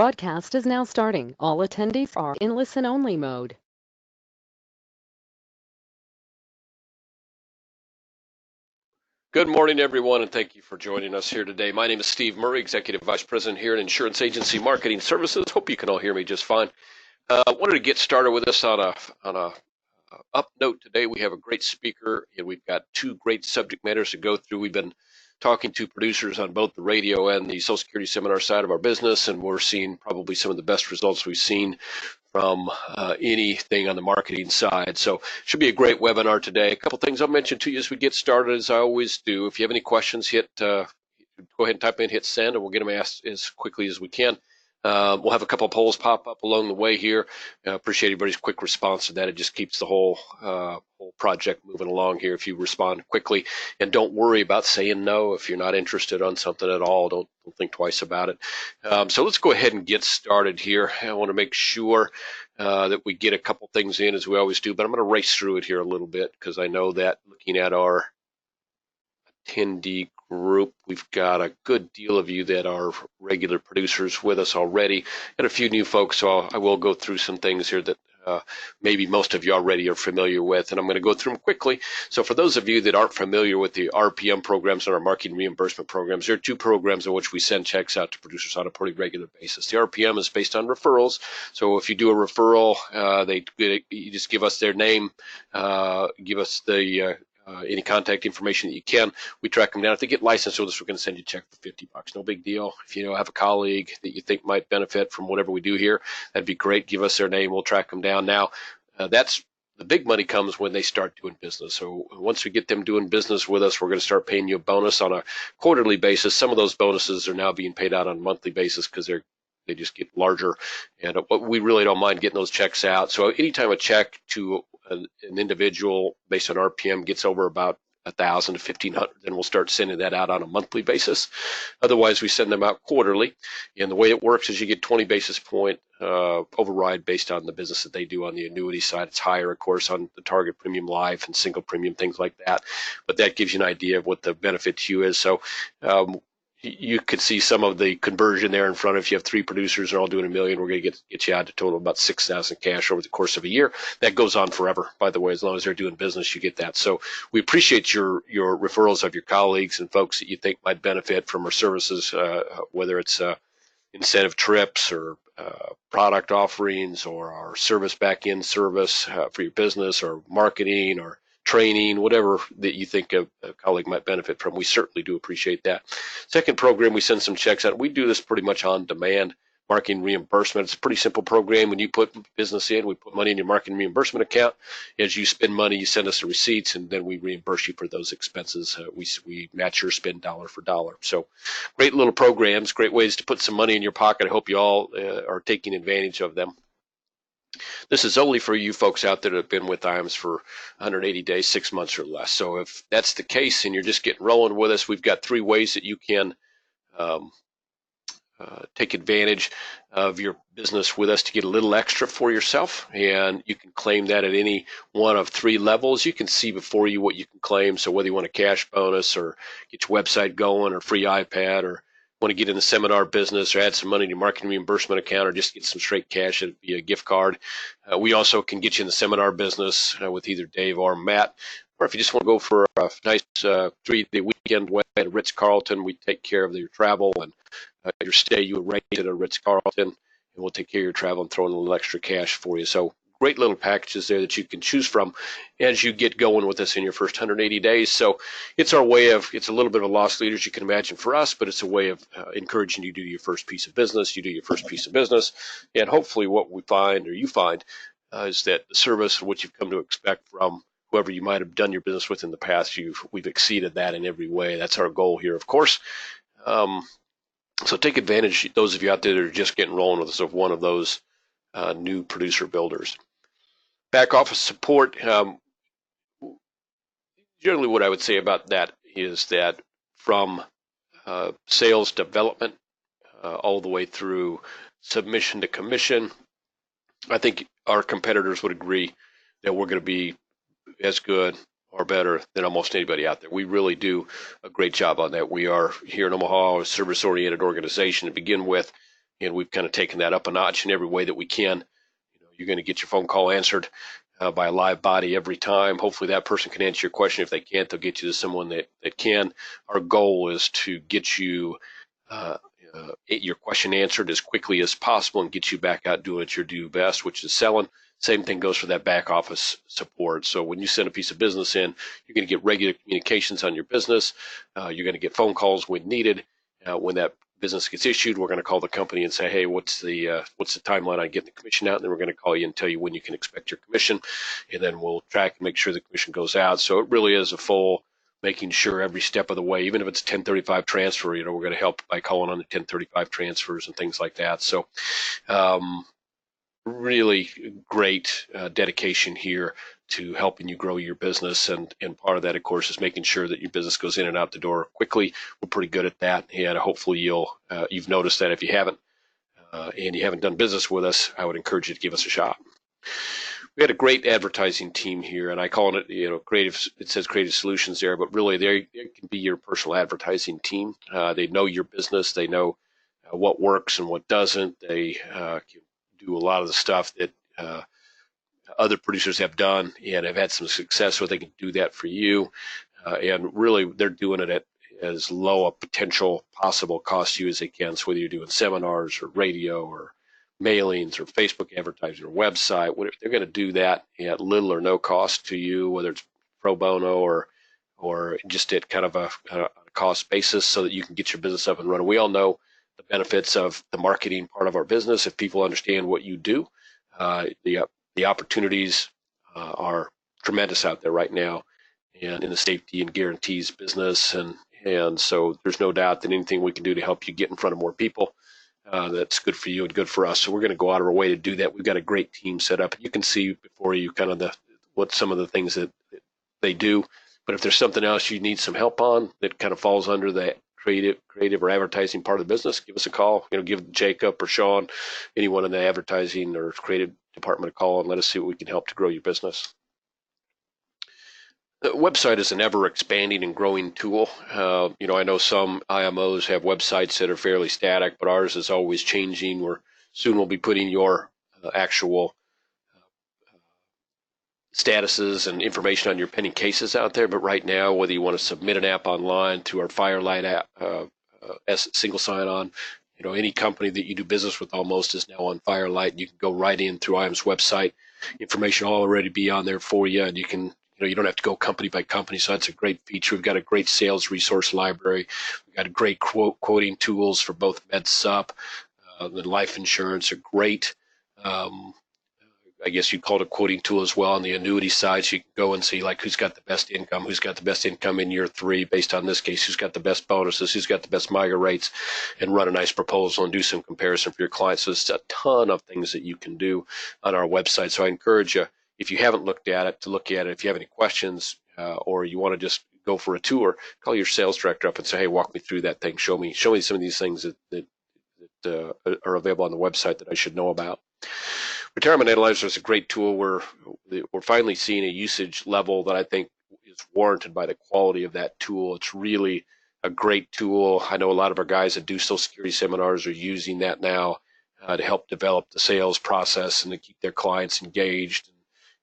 broadcast is now starting. All attendees are in listen-only mode. Good morning, everyone, and thank you for joining us here today. My name is Steve Murray, Executive Vice President here at Insurance Agency Marketing Services. Hope you can all hear me just fine. Wanted to get started with us on a up note today. We have a great speaker, and we've got two great subject matters to go through. We've been talking to producers on both the radio and the Social Security seminar side of our business, and we're seeing probably some of the best results we've seen from anything on the marketing side. So should be a great webinar today. A couple things I'll mention to you as we get started, as I always do. If you have any questions, go ahead and type in, hit send, and we'll get them asked as quickly as we can. We'll have a couple of polls pop up along the way here. Appreciate everybody's quick response to that. It just keeps the whole project moving along here if you respond quickly. And don't worry about saying no if you're not interested on something at all. Don't think twice about it. So let's go ahead and get started here. I want to make sure that we get a couple things in as we always do, but I'm going to race through it here a little bit because I know that looking at our attendee group, we've got a good deal of you that are regular producers with us already, and a few new folks, so I will go through some things here that maybe most of you already are familiar with, and I'm going to go through them quickly. So for those of you that aren't familiar with the RPM programs and our marketing reimbursement programs, there are two programs in which we send checks out to producers on a pretty regular basis. The RPM is based on referrals, so if you do a referral, you just give us their name, give us the any contact information that you can. We track them down. If they get licensed with us, we're going to send you a check for $50. No big deal. If you have a colleague that you think might benefit from whatever we do here, that'd be great. Give us their name. We'll track them down. Now, that's the big money comes when they start doing business. So once we get them doing business with us, we're going to start paying you a bonus on a quarterly basis. Some of those bonuses are now being paid out on a monthly basis because they just get larger, and we really don't mind getting those checks out. So anytime a check to an individual based on RPM gets over about 1,000 to 1,500, then we'll start sending that out on a monthly basis. Otherwise, we send them out quarterly, and the way it works is you get 20 basis point override based on the business that they do on the annuity side. It's higher, of course, on the target premium life and single premium, things like that, but that gives you an idea of what the benefit to you is. So you could see some of the conversion there in front. If you have three producers, they're all doing $1 million, we're going to get you out to total about $6,000 cash over the course of a year. That goes on forever, by the way. As long as they're doing business, you get that. So we appreciate your referrals of your colleagues and folks that you think might benefit from our services, whether it's incentive trips or product offerings or our service back-end service for your business or marketing or training, whatever that you think a colleague might benefit from. We certainly do appreciate that. Second program, we send some checks out. We do this pretty much on demand. Marketing reimbursement. It's a pretty simple program. When you put business in, we put money in your marketing reimbursement account. As you spend money, you send us the receipts, and then we reimburse you for those expenses. We match your spend dollar for dollar. So great little programs, great ways to put some money in your pocket. I hope you all are taking advantage of them. This is only for you folks out there that have been with IAMS for 180 days, 6 months or less. So if that's the case and you're just getting rolling with us, we've got 3 ways that you can take advantage of your business with us to get a little extra for yourself, and you can claim that at any one of 3 levels. You can see before you what you can claim, so whether you want a cash bonus or get your website going or free iPad or want to get in the seminar business or add some money to your marketing reimbursement account or just get some straight cash, it'd be a gift card. We also can get you in the seminar business with either Dave or Matt. Or if you just want to go for a nice 3-day weekend away at a Ritz-Carlton, we take care of your travel and your stay. You arrange at a Ritz-Carlton, and we'll take care of your travel and throw in a little extra cash for you. So great little packages there that you can choose from as you get going with us in your first 180 days. So it's our way of, it's a little bit of a lost leader, as you can imagine, for us, but it's a way of encouraging you to do your first piece of business. You do your first piece of business, and hopefully what we find, or you find, is that the service, what you've come to expect from whoever you might have done your business with in the past, we've exceeded that in every way. That's our goal here, of course. So take advantage, those of you out there that are just getting rolling with us, of one of those new producer builders. Back office support, generally what I would say about that is that from sales development all the way through submission to commission, I think our competitors would agree that we're going to be as good or better than almost anybody out there. We really do a great job on that. We are here in Omaha a service-oriented organization to begin with. and we've kind of taken that up a notch in every way that we can. You're going to get your phone call answered by a live body every time. Hopefully that person can answer your question. If they can't, they'll get you to someone that can. Our goal is to get you your question answered as quickly as possible and get you back out doing what you do best, which is selling. Same thing goes for that back office support. So when you send a piece of business in, you're going to get regular communications on your business. You're going to get phone calls when needed. When that business gets issued, we're going to call the company and say, hey, what's the timeline on getting the commission out? And then we're going to call you and tell you when you can expect your commission. And then we'll track and make sure the commission goes out. So it really is a full making sure every step of the way, even if it's a 1035 transfer, we're going to help by calling on the 1035 transfers and things like that. So really great dedication here to helping you grow your business. And part of that, of course, is making sure that your business goes in and out the door quickly. We're pretty good at that. And hopefully you've noticed that. If you haven't and you haven't done business with us, I would encourage you to give us a shot. We had a great advertising team here, and I call it, creative. It says creative solutions there, but really they can be your personal advertising team. They know your business. They know what works and what doesn't. They can do a lot of the stuff that other producers have done and have had some success with. They can do that for you, and really they're doing it at as low a potential possible cost to you as they can. So whether you're doing seminars or radio or mailings or Facebook advertising or website, whatever, they're going to do that at little or no cost to you, whether it's pro bono or just at kind of a cost basis, so that you can get your business up and running. We all know the benefits of the marketing part of our business. If people understand what you do, the opportunities are tremendous out there right now, and in the safety and guarantees business, and so there's no doubt that anything we can do to help you get in front of more people, that's good for you and good for us. So we're going to go out of our way to do that. We've got a great team set up. You can see before you kind of what some of the things that they do. But if there's something else you need some help on that kind of falls under the creative or advertising part of the business, give us a call. Give Jacob or Sean, anyone in the advertising or creative department, a call and let us see what we can help to grow your business. The website is an ever-expanding and growing tool. I know some IMOs have websites that are fairly static, but ours is always changing. Soon we'll be putting your actual statuses and information on your pending cases out there. But right now, whether you want to submit an app online through our Firelight app, single sign-on, any company that you do business with almost is now on Firelight. You can go right in through IAMS website. Information will already be on there for you, and you can. You don't have to go company by company, so that's a great feature. We've got a great sales resource library. We've got great quoting tools for both MedSup, the life insurance are great. I guess you'd call it a quoting tool as well on the annuity side, so you can go and see who's got the best income in year 3 based on this case, who's got the best bonuses, who's got the best MIGA rates, and run a nice proposal and do some comparison for your clients. So there's a ton of things that you can do on our website. So I encourage you, if you haven't looked at it, to look at it. If you have any questions or you want to just go for a tour, call your sales director up and say, hey, walk me through that thing. Show me some of these things that are available on the website that I should know about. Retirement Analyzer is a great tool. We're finally seeing a usage level that I think is warranted by the quality of that tool. It's really a great tool. I know a lot of our guys that do Social Security seminars are using that now to help develop the sales process and to keep their clients engaged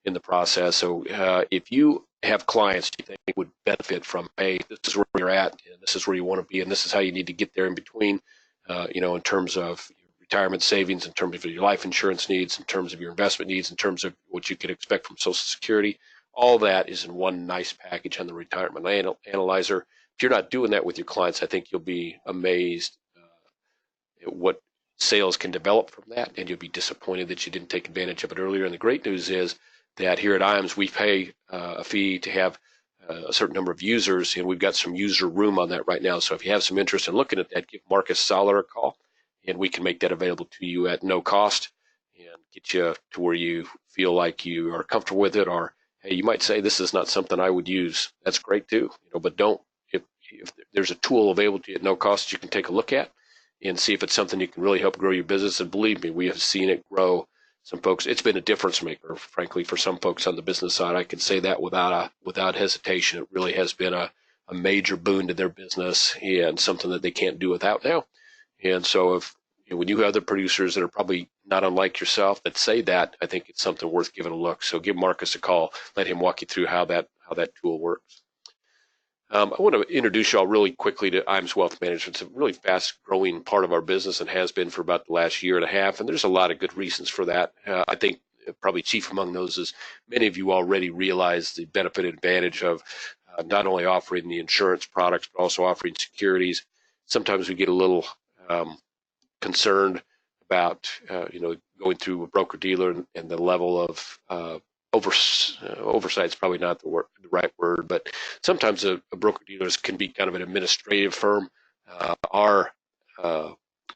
in the process. So if you have clients you think would benefit from, hey, this is where you're at, and this is where you want to be, and this is how you need to get there in between, in terms of retirement savings, in terms of your life insurance needs, in terms of your investment needs, in terms of what you could expect from Social Security, all that is in one nice package on the Retirement Analyzer. If you're not doing that with your clients, I think you'll be amazed at what sales can develop from that, and you'll be disappointed that you didn't take advantage of it earlier. And the great news is that here at IAMS, we pay a fee to have a certain number of users, and we've got some user room on that right now. So if you have some interest in looking at that, give Marcus Soller a call, and we can make that available to you at no cost and get you to where you feel like you are comfortable with it. Or, hey, you might say, this is not something I would use. That's great too. But if there's a tool available to you at no cost, you can take a look at and see if it's something you can really help grow your business. And believe me, we have seen it grow. Some folks, it's been a difference maker, frankly, for some folks on the business side. I can say that without hesitation. It really has been a major boon to their business and something that they can't do without now. And so if when you have other producers that are probably not unlike yourself that say that, I think it's something worth giving a look. So give Marcus a call. Let him walk you through how that tool works. I want to introduce you all really quickly to IAMS Wealth Management. It's a really fast-growing part of our business and has been for about the last year and a half, and there's a lot of good reasons for that. I think probably chief among those is many of you already realize the benefit and advantage of not only offering the insurance products, but also offering securities. Sometimes we get a little concerned about going through a broker-dealer and the level of oversight is probably not the right word, but sometimes a broker-dealer can be kind of an administrative firm. Our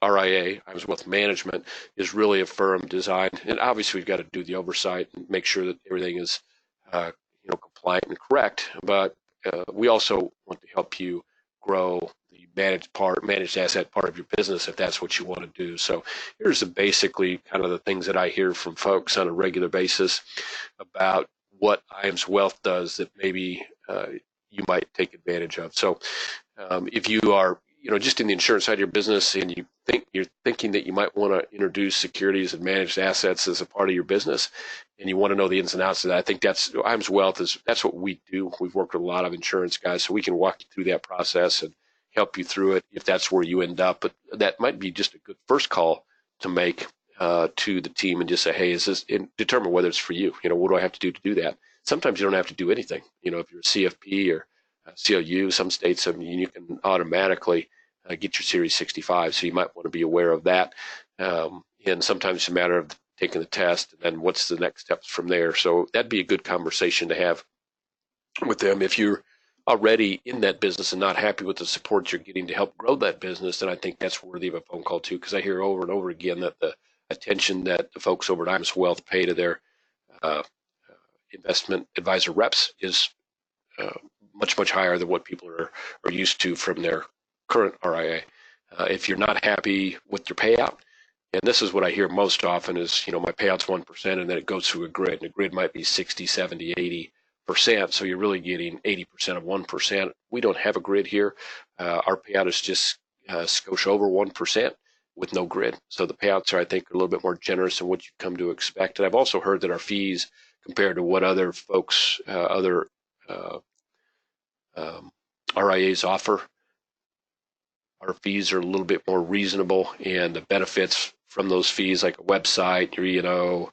RIA, IAMS Wealth Management, is really a firm designed, and obviously we've got to do the oversight and make sure that everything is compliant and correct, but we also want to help you grow the managed asset part of your business if that's what you want to do. So here's basically kind of the things that I hear from folks on a regular basis about what IAMS Wealth does that maybe you might take advantage of. So if you are just in the insurance side of your business and you're thinking that you might want to introduce securities and managed assets as a part of your business and you want to know the ins and outs of that, I think that's IAMS Wealth that's what we do. We've worked with a lot of insurance guys, so we can walk you through that process and help you through it if that's where you end up. But that might be just a good first call to make to the team and just say, hey, is this, and determine whether it's for you. What do I have to do that? Sometimes you don't have to do anything. If you're a CFP or a CLU, some states, you can automatically get your Series 65, so you might want to be aware of that. And sometimes it's a matter of taking the test, and then what's the next steps from there. So that'd be a good conversation to have with them. If you're already in that business and not happy with the support you're getting to help grow that business, then I think that's worthy of a phone call too, because I hear over and over again that the attention that the folks over at IAMS Wealth pay to their investment advisor reps is much, much higher than what people are used to from their current RIA. If you're not happy with your payout, and this is what I hear most often is, my payout's 1% and then it goes through a grid, and a grid might be 60, 70, 80%. So you're really getting 80% of 1%. We don't have a grid here. Our payout is just skosh over 1% with no grid. So the payouts are, I think, a little bit more generous than what you come to expect. And I've also heard that our fees compared to what other folks, RIAs offer, our fees are a little bit more reasonable, and the benefits from those fees, like a website, your E&O,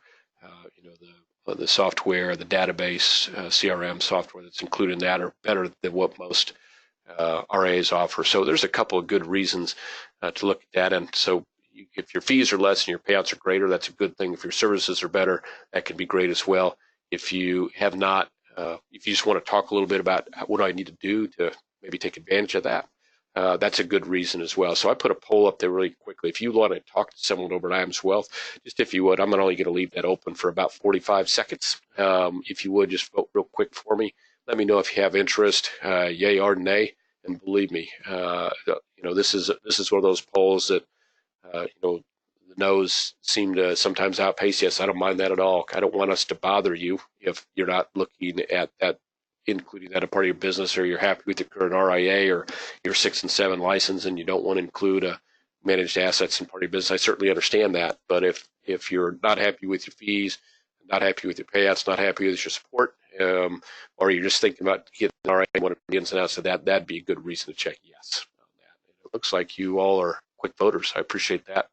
the software, the database, CRM software that's included in that, are better than what most RIAs offer. So there's a couple of good reasons to look at that. And so if your fees are less and your payouts are greater, that's a good thing. If your services are better, that can be great as well. If you have not, if you just want to talk a little bit about what do I need to do to maybe take advantage of that, that's a good reason as well. So I put a poll up there really quickly. If you want to talk to someone over at IAMS Wealth, just if you would, I'm only going to leave that open for about 45 seconds. If you would, just vote real quick for me. Let me know if you have interest, yay or nay. And believe me, this is one of those polls that, the no's seem to sometimes outpace yes. I don't mind that at all. I don't want us to bother you if you're not looking at that, including that a part of your business, or you're happy with your current RIA, or your 6 and 7 license and you don't want to include a managed assets in part of your business. I certainly understand that. But if you're not happy with your fees, not happy with your payouts, not happy with your support, or you're just thinking about getting an RIA, one of the ins and outs of that, that'd be a good reason to check yes on that. It looks like you all are quick voters. I appreciate that.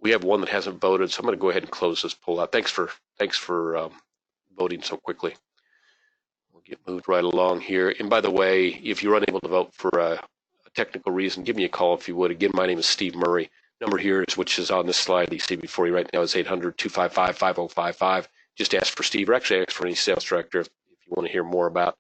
We have one that hasn't voted, so I'm going to go ahead and close this poll out. Thanks for voting so quickly. Get moved right along here. And by the way, if you're unable to vote for a technical reason, give me a call if you would. Again, my name is Steve Murray. Number here is, which is on this slide that you see before you right now, is 800-255-5055. Just ask for Steve, or actually ask for any sales director if you want to hear more about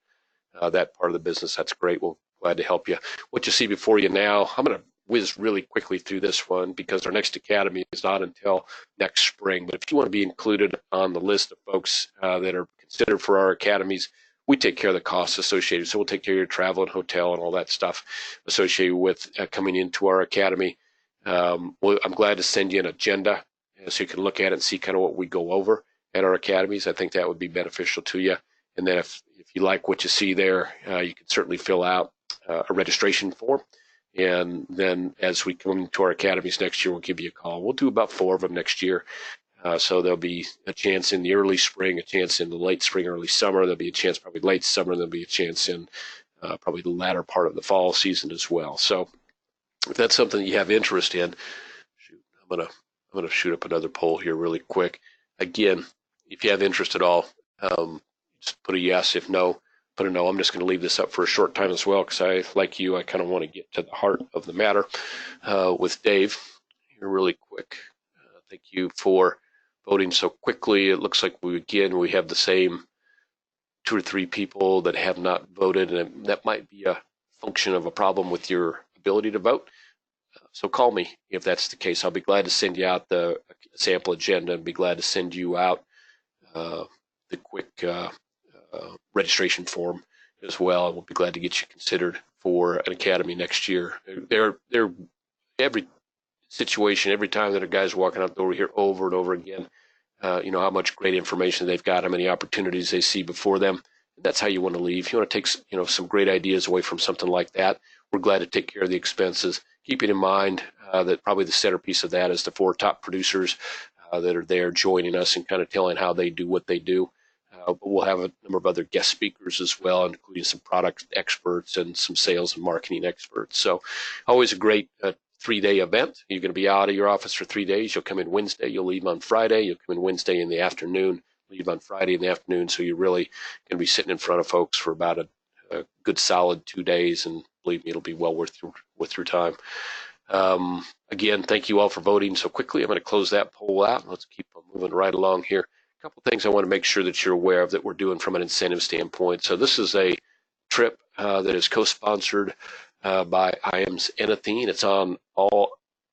that part of the business. That's great. We're glad to help you. What you see before you now, I'm going to whiz really quickly through this one because our next academy is not until next spring. But if you want to be included on the list of folks that are considered for our academies, we take care of the costs associated. So we'll take care of your travel and hotel and all that stuff associated with coming into our academy. I'm glad to send you an agenda so you can look at it and see kind of what we go over at our academies. I think that would be beneficial to you. And then if you like what you see there, you can certainly fill out a registration form. And then as we come to our academies next year, we'll give you a call. We'll do about 4 of them next year. So there'll be a chance in the early spring, a chance in the late spring, early summer. There'll be a chance probably late summer. There'll be a chance in probably the latter part of the fall season as well. So if that's something that you have interest in, shoot, I'm gonna shoot up another poll here really quick. Again, if you have interest at all, just put a yes. If no, put a no. I'm just going to leave this up for a short time as well because I, like you, I kind of want to get to the heart of the matter with Dave here really quick. Thank you for voting so quickly. It looks like we have the same 2 or 3 people that have not voted, and that might be a function of a problem with your ability to vote. So call me if that's the case. I'll be glad to send you out the sample agenda and be glad to send you out the quick registration form as well. And we'll be glad to get you considered for an academy next year. They're every situation, every time that a guy's walking out the door, we hear over and over again, how much great information they've got, how many opportunities they see before them. That's how you want to leave. You want to take, some great ideas away from something like that. We're glad to take care of the expenses. Keeping in mind that probably the centerpiece of that is the 4 top producers that are there joining us and kind of telling how they do what they do. But we'll have a number of other guest speakers as well, including some product experts and some sales and marketing experts. So always a great 3-day event. You're going to be out of your office for 3 days. You'll come in Wednesday. You'll leave on Friday. You'll come in Wednesday in the afternoon, leave on Friday in the afternoon. So you're really going to be sitting in front of folks for about a good solid 2 days. And believe me, it'll be well worth your time. Again, thank you all for voting so quickly. I'm going to close that poll out. Let's keep moving right along here. A couple things I want to make sure that you're aware of that we're doing from an incentive standpoint. So this is a trip that is co-sponsored by IAMS and Athene. It's on all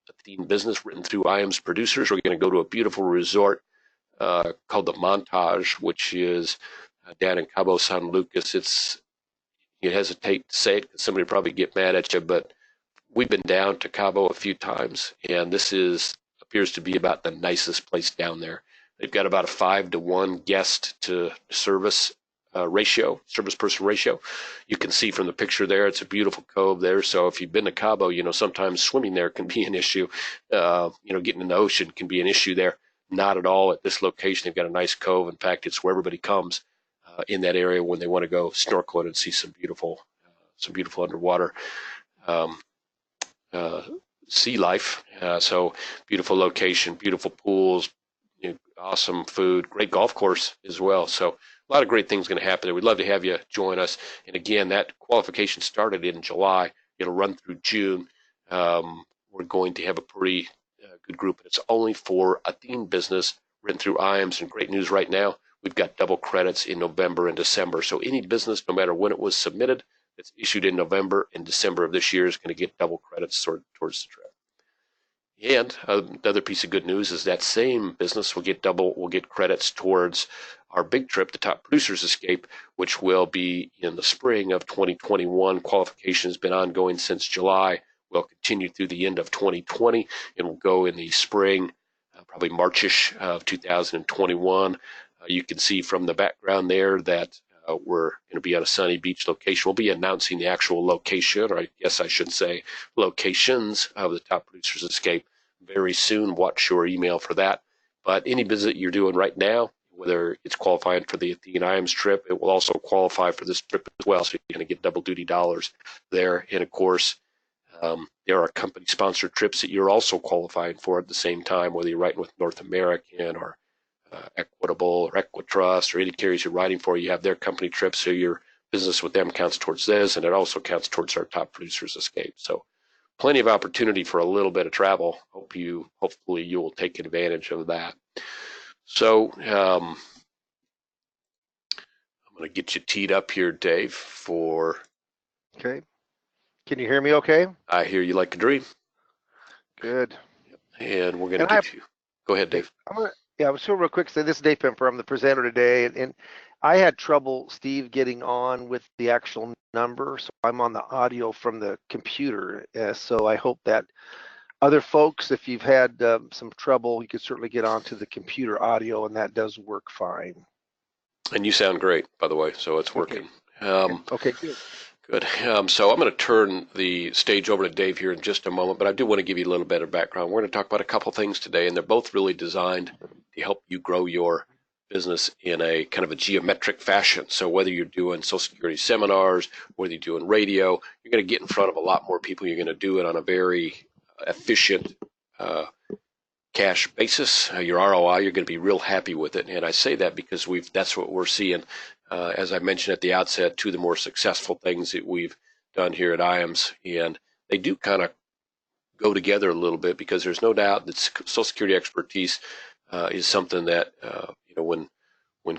Athene business, written through IAMS producers. We're going to go to a beautiful resort called the Montage, which is down in Cabo San Lucas. You hesitate to say it because somebody will probably get mad at you, but we've been down to Cabo a few times, and this appears to be about the nicest place down there. They've got about a 5-to-1 guest to service service person ratio. You can see from the picture there, it's a beautiful cove there. So if you've been to Cabo, sometimes swimming there can be an issue. Getting in the ocean can be an issue there. Not at all at this location. They've got a nice cove. In fact, it's where everybody comes in that area when they want to go snorkeling and see some beautiful underwater sea life. So beautiful location, beautiful pools, awesome food, great golf course as well. So a lot of great things going to happen there. We'd love to have you join us. And again, that qualification started in July. It'll run through June. We're going to have a pretty good group. And it's only for Athene business written through IAMS. And great news right now, we've got double credits in November and December. So any business, no matter when it was submitted, that's issued in November and December of this year is going to get double credits towards the trip. And another piece of good news is that same business will get credits towards our big trip, the Top Producers Escape, which will be in the spring of 2021. Qualification has been ongoing since July. We'll continue through the end of 2020, and we'll go in the spring, probably Marchish of 2021. You can see from the background there that we're going to be at a sunny beach location. We'll be announcing the actual location, or I guess I should say locations of the Top Producers Escape very soon. Watch your email for that. But any visit you're doing right now, whether it's qualifying for the Athene IAMS trip, it will also qualify for this trip as well. So you're going to get double duty dollars there. And of course, there are company sponsored trips that you're also qualifying for at the same time, whether you're writing with North American or Equitable or Equitrust or any carriers you're writing for. You have their company trips, so your business with them counts towards this, and it also counts towards our Top Producers Escape. So plenty of opportunity for a little bit of travel. Hopefully you will take advantage of that. So I'm going to get you teed up here, Dave, for... Okay. Can you hear me okay? I hear you like a dream. Good. And we're going to get you... Go ahead, Dave. I was real quick. Say this is Dave Pimper. I'm the presenter today, and I had trouble, Steve, getting on with the actual number, so I'm on the audio from the computer. So I hope that other folks, if you've had some trouble, you could certainly get onto the computer audio, and that does work fine. And you sound great, by the way, so it's working. Okay, good. Good. So I'm going to turn the stage over to Dave here in just a moment, but I do want to give you a little bit of background. We're going to talk about a couple things today, and they're both really designed to help you grow your business in a kind of a geometric fashion. So whether you're doing Social Security seminars, whether you're doing radio, you're going to get in front of a lot more people. You're going to do it on a very efficient cash basis. Your ROI, you're going to be real happy with it. And I say that because that's what we're seeing. As I mentioned at the outset, two of the more successful things that we've done here at IAMS, and they do kind of go together a little bit because there's no doubt that Social Security expertise is something that when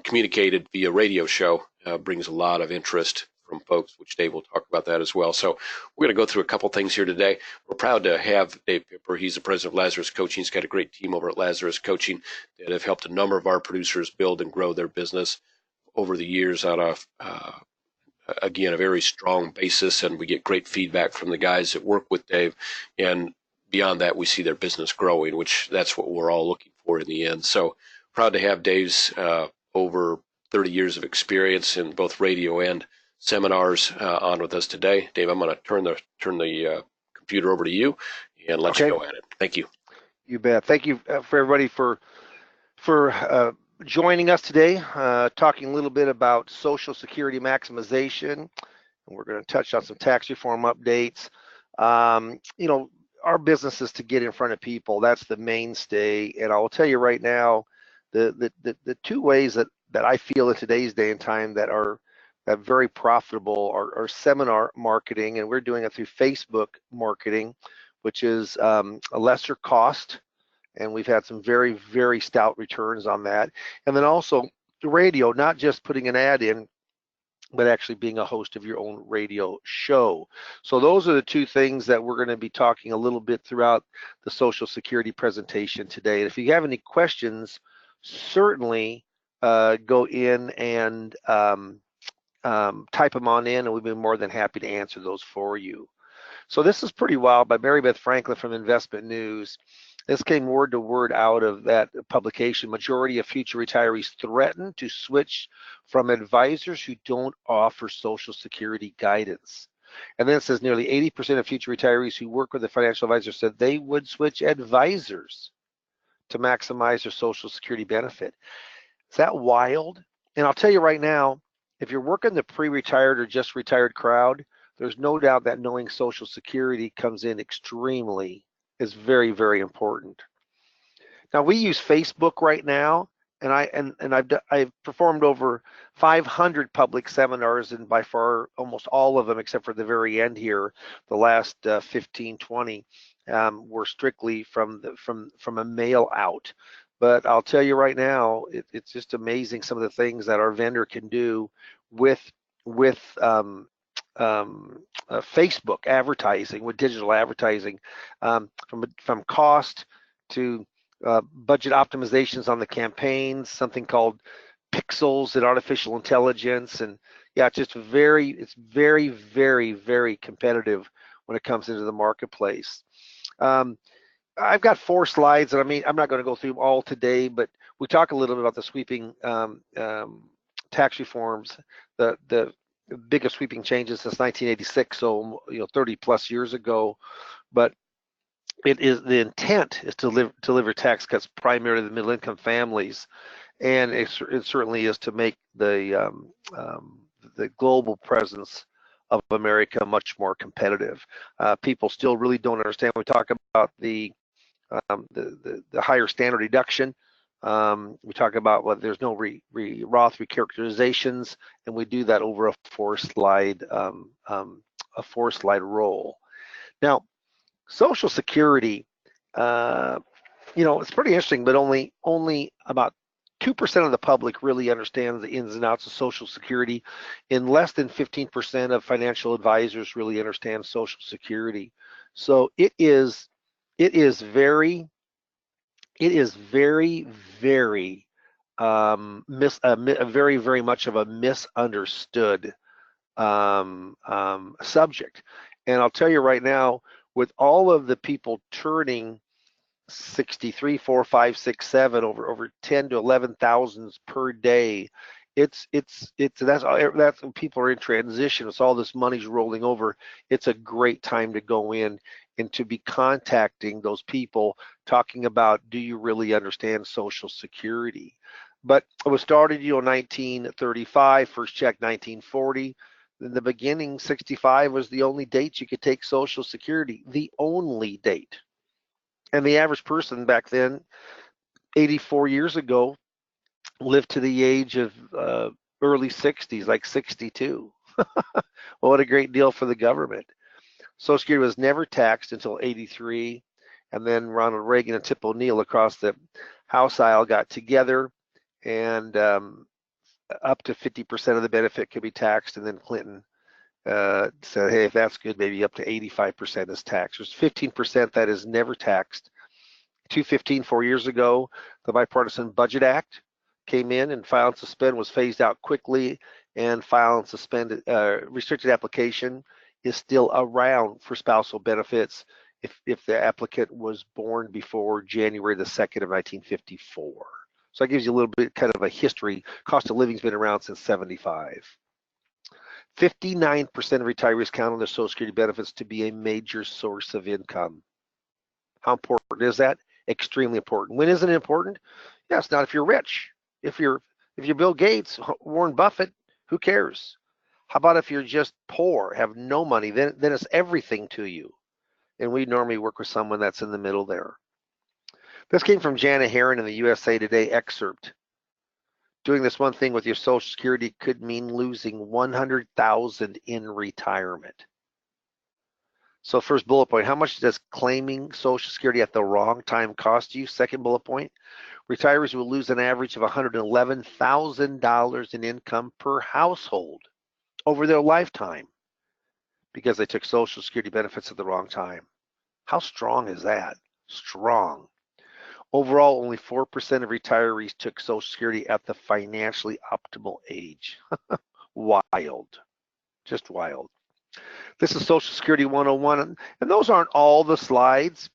communicated via radio show brings a lot of interest from folks, which Dave will talk about that as well. So we're going to go through a couple things here today. We're proud to have Dave Pimper. He's the president of Lazarus Coaching. He's got a great team over at Lazarus Coaching that have helped a number of our producers build and grow their business over the years on again, a very strong basis, and we get great feedback from the guys that work with Dave. And beyond that, we see their business growing, which that's what we're all looking for in the end. So proud to have Dave's over 30 years of experience in both radio and seminars on with us today. Dave, I'm going to turn the computer over to you and let you go at it. Thank you. You bet. Thank you for everybody for joining us today, talking a little bit about Social Security maximization. And we're going to touch on some tax reform updates. Our business is to get in front of people. That's the mainstay. And I will tell you right now, the two ways that I feel in today's day and time that are very profitable are seminar marketing, and we're doing it through Facebook marketing, which is a lesser cost. And we've had some very, very stout returns on that. And then also the radio, not just putting an ad in, but actually being a host of your own radio show. So those are the two things that we're going to be talking a little bit throughout the Social Security presentation today. And if you have any questions, certainly go in and type them on in, and we'll be more than happy to answer those for you. So this is Pretty Wild by Mary Beth Franklin from Investment News. This came word to word out of that publication. Majority of future retirees threaten to switch from advisors who don't offer Social Security guidance. And then it says nearly 80% of future retirees who work with a financial advisor said they would switch advisors to maximize their Social Security benefit. Is that wild? And I'll tell you right now, if you're working the pre-retired or just retired crowd, there's no doubt that knowing Social Security comes in is very, very important. Now we use Facebook right now, and I've performed over 500 public seminars, and by far almost all of them, except for the very end here, the last 15, 20, were strictly from a mail out. But I'll tell you right now, it's just amazing some of the things that our vendor can do with Facebook advertising, with digital advertising, from cost to budget optimizations on the campaigns, something called pixels and artificial intelligence. And yeah, it's very, very, very competitive when it comes into the marketplace. I've got 4 slides, and I'm not going to go through them all today, but we talk a little bit about the sweeping tax reforms, the biggest sweeping changes since 1986, so 30 plus years ago. But the intent is to deliver tax cuts primarily to the middle income families, and it certainly is to make the global presence of America much more competitive. People still really don't understand. We talk about the higher standard deduction. We talk about there's no Roth recharacterizations, and we do that over a 4-slide roll. Now, Social Security, it's pretty interesting, but only about 2% of the public really understands the ins and outs of Social Security, and less than 15% of financial advisors really understand Social Security. So it is very, very, very very much of a misunderstood subject. And I'll tell you right now, with all of the people turning 63, 4, 5, 6, 7 over 10 to 11,000 per day That's when people are in transition. It's all this money's rolling over. It's a great time to go in and to be contacting those people, talking about, do you really understand Social Security? But it was started, 1935, first check 1940. In the beginning, 65 was the only date you could take Social Security, the only date. And the average person back then, 84 years ago, lived to the age of early 60s, like 62. What a great deal for the government. Social Security was never taxed until 83, and then Ronald Reagan and Tip O'Neill across the House aisle got together, and up to 50% of the benefit could be taxed, and then Clinton said, hey, if that's good, maybe up to 85% is taxed. There's 15% that is never taxed. 215, 4 years ago, the Bipartisan Budget Act came in, and file and suspend was phased out quickly, and file and suspend restricted application is still around for spousal benefits if the applicant was born before January the 2nd of 1954. So that gives you a little bit kind of a history. Cost of living's been around since 75. 59% of retirees count on their Social Security benefits to be a major source of income. How important is that? Extremely important. When isn't it important? Yeah, it's not if you're rich. If you're Bill Gates, Warren Buffett, who cares? How about if you're just poor, have no money, then it's everything to you. And we normally work with someone that's in the middle there. This came from Janet Herron in the USA Today excerpt. Doing this one thing with your Social Security could mean losing $100,000 in retirement. So first bullet point, how much does claiming Social Security at the wrong time cost you? Second bullet point, retirees will lose an average of $111,000 in income per household over their lifetime because they took Social Security benefits at the wrong time. How strong is that? Strong. Overall, only 4% of retirees took Social Security at the financially optimal age. Wild. Just wild. This is Social Security 101, and those aren't all the slides.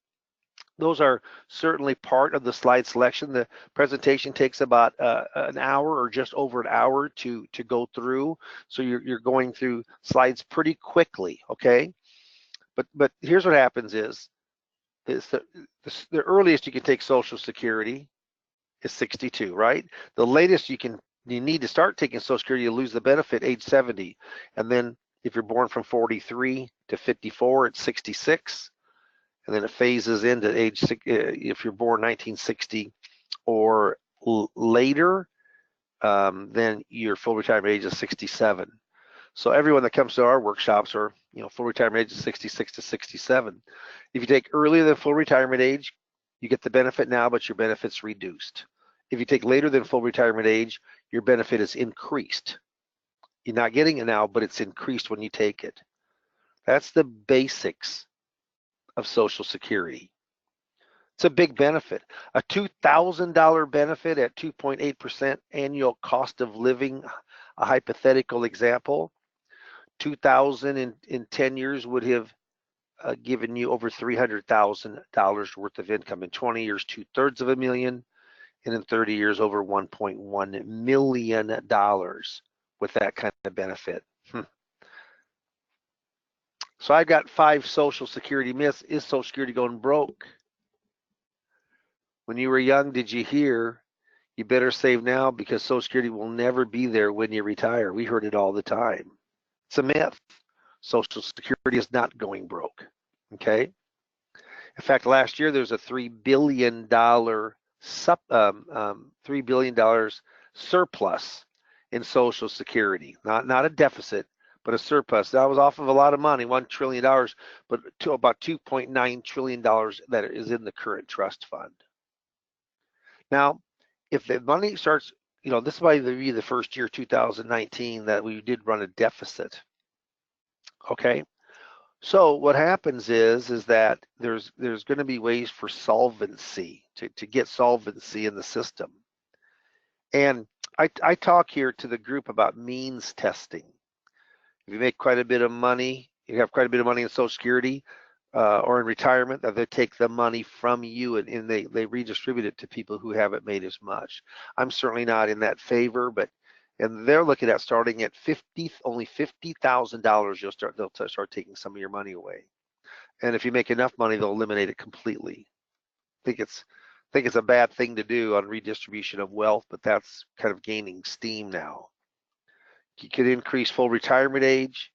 Those are certainly part of the slide selection. The presentation takes about an hour or just over an hour to go through. So you're going through slides pretty quickly, okay? But here's what happens is the earliest you can take Social Security is 62, right? The latest you need to start taking Social Security, you lose the benefit age 70, and then if you're born from 43 to 54, it's 66, and then it phases into age, if you're born 1960 or later, then your full retirement age is 67. So everyone that comes to our workshops are, full retirement age is 66 to 67. If you take earlier than full retirement age, you get the benefit now, but your benefit's reduced. If you take later than full retirement age, your benefit is increased. You're not getting it now, but it's increased when you take it. That's the basics of Social Security. It's a big benefit. A $2,000 benefit at 2.8% annual cost of living, a hypothetical example, $2,000 in 10 years would have given you over $300,000 worth of income. In 20 years, $2/3 and in 30 years, over $1.1 million with that kind of benefit. So I've got 5 Social Security myths. Is Social Security going broke? When you were young, did you hear, you better save now because Social Security will never be there when you retire? We heard it all the time. It's a myth. Social Security is not going broke, okay? In fact, last year there's a $3 billion surplus in Social Security, not a deficit, but a surplus. That was off of a lot of money, $1 trillion, but to about $2.9 trillion that is in the current trust fund. Now, if the money starts, this might be the first year, 2019, that we did run a deficit. Okay, so what happens is that there's going to be ways for solvency to get solvency in the system. And I talk here to the group about means testing. If you make quite a bit of money, you have quite a bit of money in Social Security or in retirement, that they take the money from you and they redistribute it to people who haven't made as much. I'm certainly not in that favor, but And they're looking at starting at only $50,000. They'll start taking some of your money away. And if you make enough money, they'll eliminate it completely. I think it's a bad thing to do on redistribution of wealth, but that's kind of gaining steam now. You could increase full retirement age.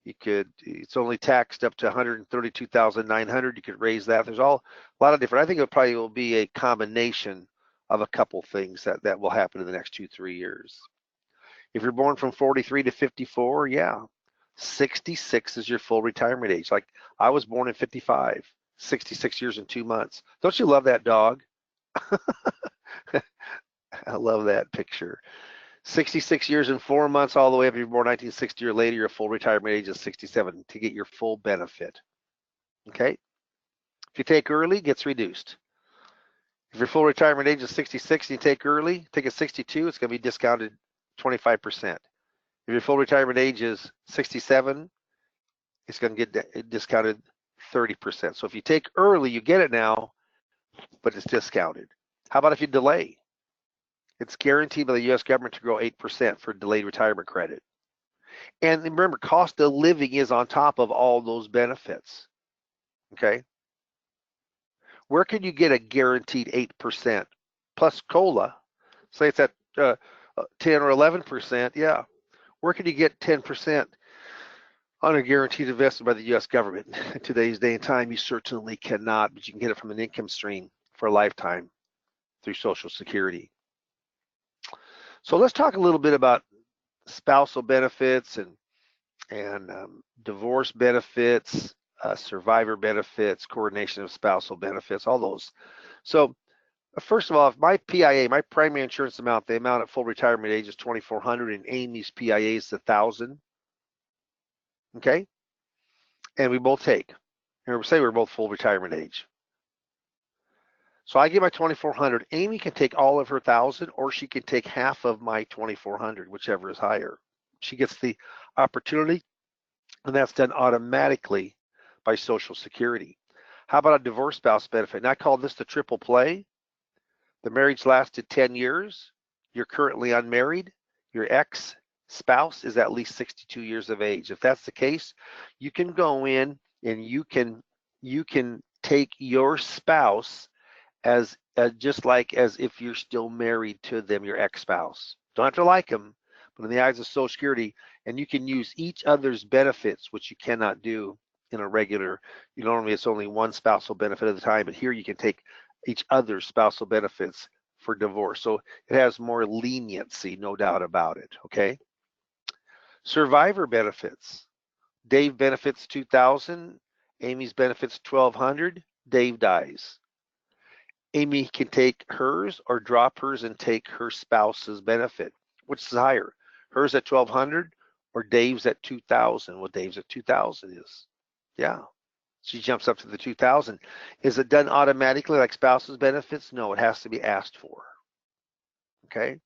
It's only taxed up to 132,900. You could raise that. There's a lot of different. I think it probably will be a combination of a couple things that will happen in the next 2-3 years. If you're born from 43 to 54, yeah, 66 is your full retirement age. Like I was born in 55, 66 years and 2 months. Don't you love that dog? I love that picture. 66 years and 4 months all the way up. If you're born 1960 or later, your full retirement age is 67 to get your full benefit. Okay? If you take early, it gets reduced. If your full retirement age is 66 and you take early, take a 62, it's going to be discounted 25%. If your full retirement age is 67, it's going to get discounted 30%. So if you take early, you get it now, but it's discounted. How about if you delay? It's guaranteed by the U.S. government to grow 8% for delayed retirement credit. And remember, cost of living is on top of all those benefits. Okay? Where can you get a guaranteed 8% plus COLA? Say it's at 10 or 11%. Yeah. Where can you get 10% on a guaranteed investment by the U.S. government? In today's day and time, you certainly cannot, but you can get it from an income stream for a lifetime through Social Security. So let's talk a little bit about spousal benefits and divorce benefits, survivor benefits, coordination of spousal benefits, all those. So first of all, if my PIA, my primary insurance amount, the amount at full retirement age is $2,400, and Amy's PIA is $1,000. Okay, and we both take. And say we're both full retirement age. So I get my $2,400. Amy can take all of her $1,000, or she can take half of my $2,400, whichever is higher. She gets the opportunity, and that's done automatically by Social Security. How about a divorce spouse benefit? And I call this the triple play. The marriage lasted 10 years. You're currently unmarried. Your ex-spouse is at least 62 years of age. If that's the case, you can go in and you can take your spouse as just like as if you're still married to them, your ex-spouse. Don't have to like them, but in the eyes of Social Security, and you can use each other's benefits, which you cannot do in a regular. Normally it's only one spousal benefit at a time, but here you can take each other's spousal benefits for divorce. So it has more leniency, no doubt about it. Okay. Survivor benefits. Dave benefits $2,000. Amy's benefits $1,200. Dave dies. Amy can take hers or drop hers and take her spouse's benefit. Which is higher? Hers at $1,200 or Dave's at $2,000? Well, Dave's at $2,000 is. Yeah. She jumps up to the $2,000. Is it done automatically like spouse's benefits? No, it has to be asked for. Okay.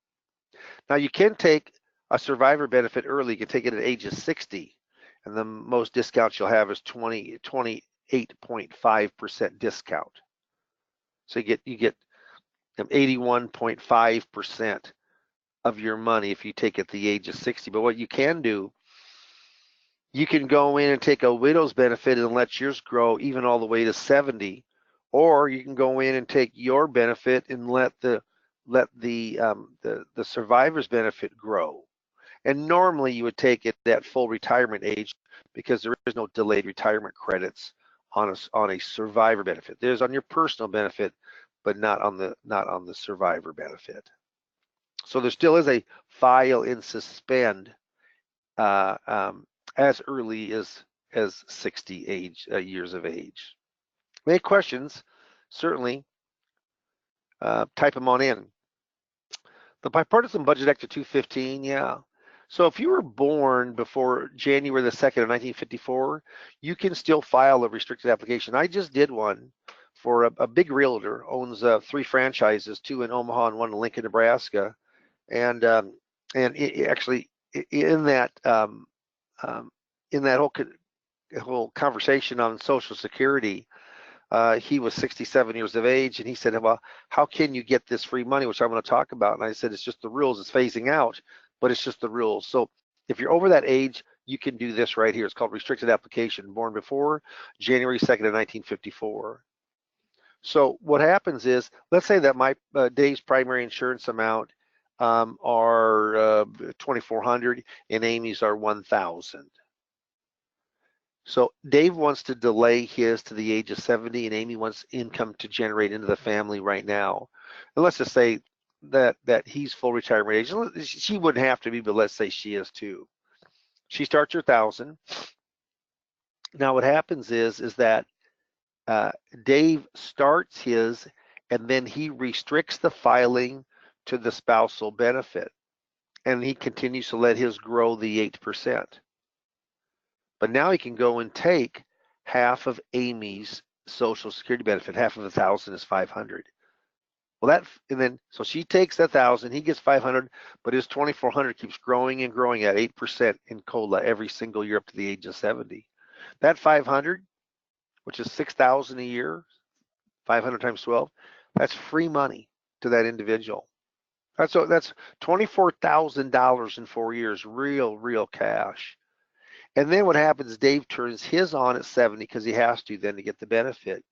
Now you can take a survivor benefit early. You can take it at age of 60, and the most discount you'll have is 28.5% discount. So you get 81.5% of your money if you take it at the age of 60. But what you can do, you can go in and take a widow's benefit and let yours grow even all the way to 70, or you can go in and take your benefit and let the survivor's benefit grow. And normally you would take it at full retirement age because there is no delayed retirement credits on a survivor benefit. There's on your personal benefit, but not on the survivor benefit. So there still is a file and suspend as early as 60 years of age. Any questions? Certainly type them on in. The Bipartisan Budget Act of 2015, yeah. So if you were born before January the 2nd of 1954, you can still file a restricted application. I just did one for a big realtor, owns 3 franchises, 2 in Omaha and 1 in Lincoln, Nebraska. And actually in that whole conversation on Social Security, he was 67 years of age, and he said, well, how can you get this free money, which I'm going to talk about? And I said, it's just the rules, it's phasing out. but it's just the rules. So if you're over that age, you can do this right here. It's called restricted application, born before January 2nd of 1954. So what happens is, let's say that my Dave's primary insurance amount are 2,400 and Amy's are 1,000. So Dave wants to delay his to the age of 70, and Amy wants income to generate into the family right now. And let's just say that he's full retirement age. She wouldn't have to be, but let's say she is too. She starts her 1,000. Now what happens is that Dave starts his, and then he restricts the filing to the spousal benefit, and he continues to let his grow the 8%. But now he can go and take half of Amy's Social Security benefit. Half of 1,000 is 500. Well, so she takes 1,000, he gets 500, but his 2,400 keeps growing and growing at 8% in COLA every single year up to the age of 70. That 500, which is 6,000 a year, 500 times 12, that's free money to that individual. That's $24,000 in 4 years, real cash. And then what happens, Dave turns his on at 70 because he has to then to get the benefit.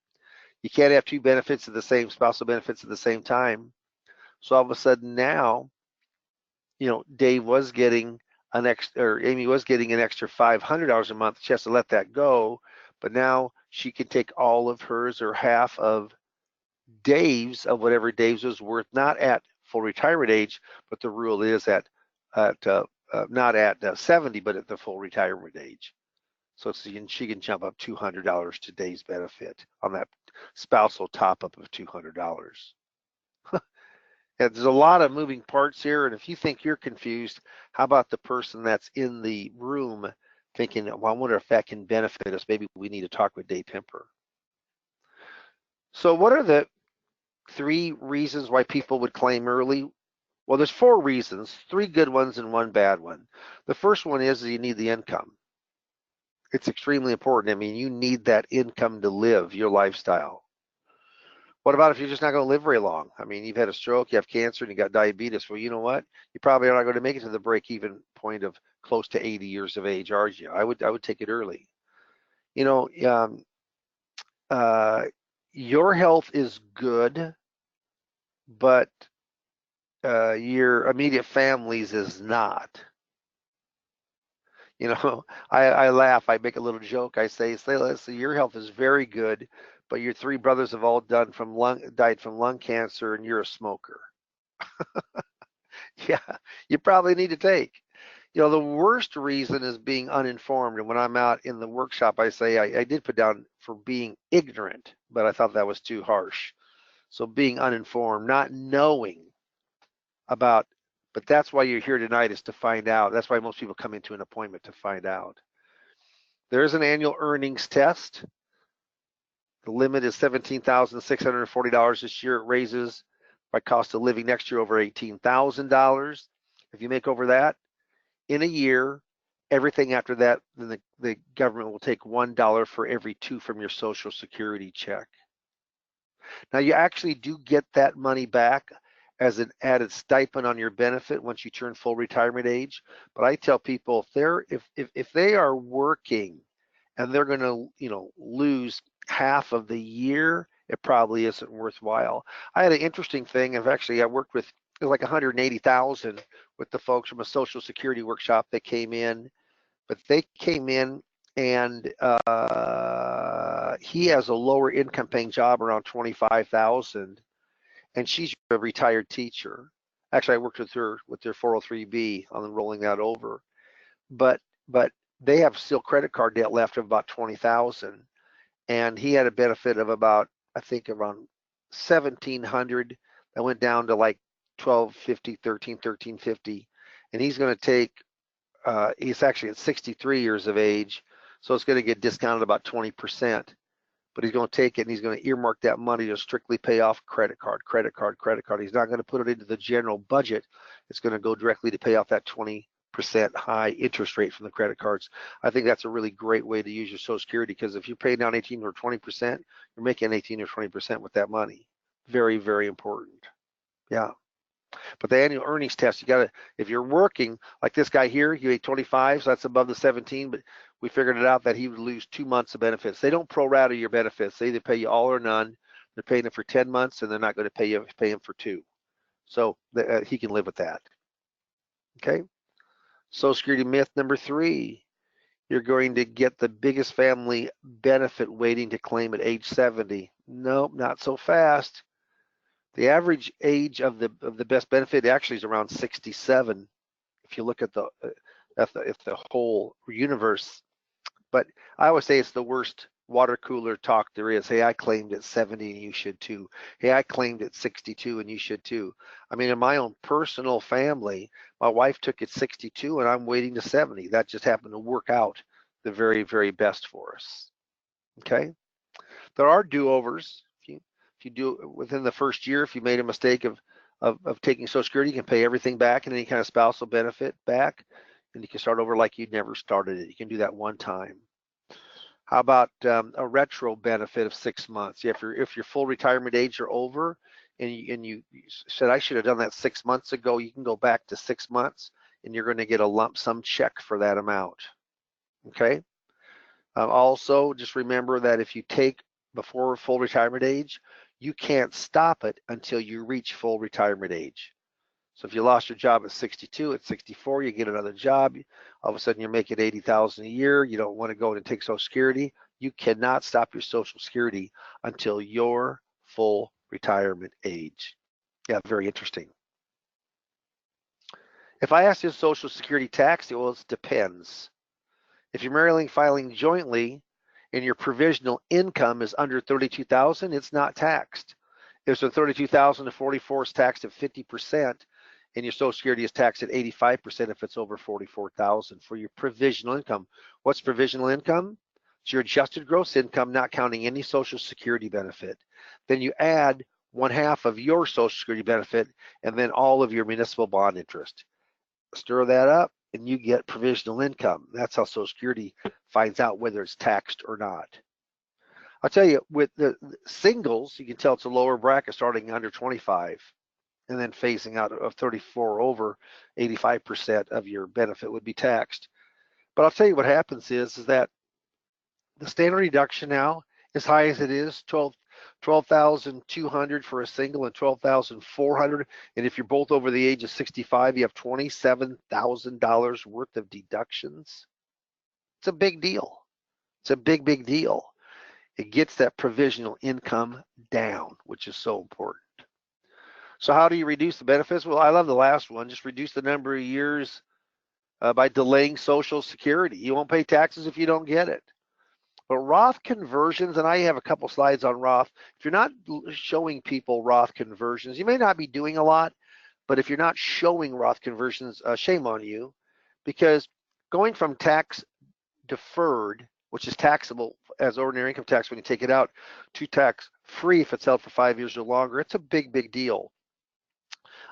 You can't have two benefits of the same spousal benefits at the same time. So all of a sudden now, Dave was getting an extra, or Amy was getting an extra $500 a month. She has to let that go, but now she can take all of hers or half of Dave's, of whatever Dave's was worth, not at full retirement age, but the rule is not at 70, but at the full retirement age. So she can jump up $200 to Dave's benefit on that spousal top up of $200. There's a lot of moving parts here, and if you think you're confused, how about the person that's in the room thinking, well, I wonder if that can benefit us? Maybe we need to talk with Dave Pimper. So what are the 3 reasons why people would claim early? Well, there's 4 reasons, 3 good ones and 1 bad one. The first one is you need the income. It's extremely important. I mean, you need that income to live your lifestyle. What about if you're just not going to live very long? I mean, you've had a stroke, you have cancer, and you got diabetes. Well, you know what? You probably are not going to make it to the break-even point of close to 80 years of age, are you? I would take it early. Your health is good, but your immediate family's is not. I laugh. I make a little joke. I say, your health is very good, but your 3 brothers have all died from lung cancer, and you're a smoker. Yeah, you probably need to take. The worst reason is being uninformed. And when I'm out in the workshop, I say I did put down for being ignorant, but I thought that was too harsh. So being uninformed, not knowing about, but that's why you're here tonight, is to find out. That's why most people come into an appointment, to find out. There's an annual earnings test. The limit is $17,640 this year. It raises by cost of living next year over $18,000. If you make over that in a year, everything after that, then the government will take $1 for every 2 from your Social Security check. Now, you actually do get that money back as an added stipend on your benefit once you turn full retirement age. But I tell people, if they are working and they're going to lose half of the year, it probably isn't worthwhile. I had an interesting thing. I worked with like 180,000 with the folks from a Social Security workshop that came in, but they came in and he has a lower income paying job around 25,000, and she's a retired teacher. Actually, I worked with her with their 403B on rolling that over, but they have still credit card debt left of about 20,000, and he had a benefit of about, I think, around 1,700. That went down to like 1,250, 1350, and he's going to take. He's actually at 63 years of age, so it's going to get discounted about 20%. But he's going to take it and he's going to earmark that money to strictly pay off credit card. He's not going to put it into the general budget. It's going to go directly to pay off that 20% high interest rate from the credit cards. I think that's a really great way to use your Social Security, because if you're paying down 18 or 20%, you're making 18 or 20% with that money. Very, very important. Yeah. But the annual earnings test, you got to, if you're working, like this guy here, he made 25, so that's above the 17, but we figured it out that he would lose 2 months of benefits. They don't pro-rata your benefits. They either pay you all or none. They're paying him for 10 months, and they're not going to pay him for 2. So he can live with that. Okay. Social Security myth number 3. You're going to get the biggest family benefit waiting to claim at age 70. Nope, not so fast. The average age of the best benefit actually is around 67. If you look at the whole universe, but I always say it's the worst water cooler talk there is. Hey, I claimed at 70 and you should too. Hey, I claimed at 62 and you should too. I mean, in my own personal family, my wife took it 62 and I'm waiting to 70. That just happened to work out the very, very best for us. Okay. There are do-overs. If you do it within the first year, if you made a mistake of taking Social Security, you can pay everything back and any kind of spousal benefit back, and you can start over like you'd never started it. You can do that one time. How about a retro benefit of 6 months? If your full retirement age are over, and you said I should have done that 6 months ago, you can go back to 6 months, and you're going to get a lump sum check for that amount. Okay. Also, just remember that if you take before full retirement age, you can't stop it until you reach full retirement age. So if you lost your job at 62, at 64, you get another job. All of a sudden, you're making $80,000 a year. You don't want to go and take Social Security. You cannot stop your Social Security until your full retirement age. Yeah, very interesting. If I ask you Social Security tax, well, it depends. If you're filing jointly and your provisional income is under $32,000, it's not taxed. If it's $32,000 to $44,000, it's taxed at 50%, and your Social Security is taxed at 85% if it's over $44,000 for your provisional income. What's provisional income? It's your adjusted gross income, not counting any Social Security benefit. Then you add 1/2 of your Social Security benefit and then all of your municipal bond interest. Stir that up, and you get provisional income. That's how Social Security finds out whether it's taxed or not. I'll tell you, with the singles, you can tell it's a lower bracket starting under 25 and then phasing out of 34 over, 85% of your benefit would be taxed. But I'll tell you what happens is that the standard deduction now, as high as it is, $12,200 for a single and $12,400. And if you're both over the age of 65, you have $27,000 worth of deductions. It's a big deal. It's a big, big deal. It gets that provisional income down, which is so important. So how do you reduce the benefits? Well, I love the last one. Just reduce the number of years by delaying Social Security. You won't pay taxes if you don't get it. But Roth conversions, and I have a couple slides on Roth. If you're not showing people Roth conversions, you may not be doing a lot, but if you're not showing Roth conversions, shame on you, because going from tax deferred, which is taxable as ordinary income tax when you take it out, to tax free if it's held for 5 years or longer, it's a big, big deal.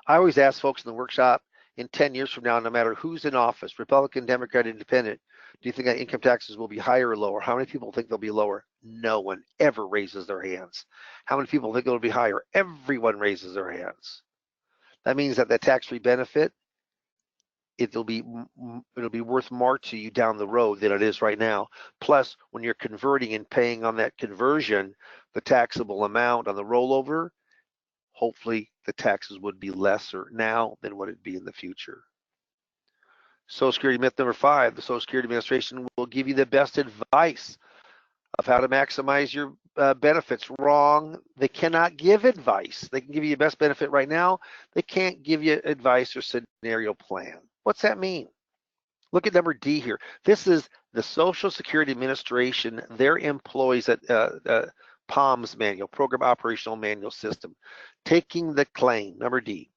I always ask folks in the workshop, in 10 years from now, no matter who's in office, Republican, Democrat, Independent, do you think that income taxes will be higher or lower? How many people think they'll be lower? No one ever raises their hands. How many people think it'll be higher? Everyone raises their hands. That means that the tax-free benefit, it'll be worth more to you down the road than it is right now. Plus, when you're converting and paying on that conversion, the taxable amount on the rollover, hopefully the taxes would be lesser now than what it'd be in the future. Social Security myth number 5, the Social Security Administration will give you the best advice of how to maximize your benefits. Wrong. They cannot give advice. They can give you the best benefit right now. They can't give you advice or scenario plan. What's that mean? Look at number D here. This is the Social Security Administration, their employees at POMS manual, Program Operational Manual System, taking the claim. Number D.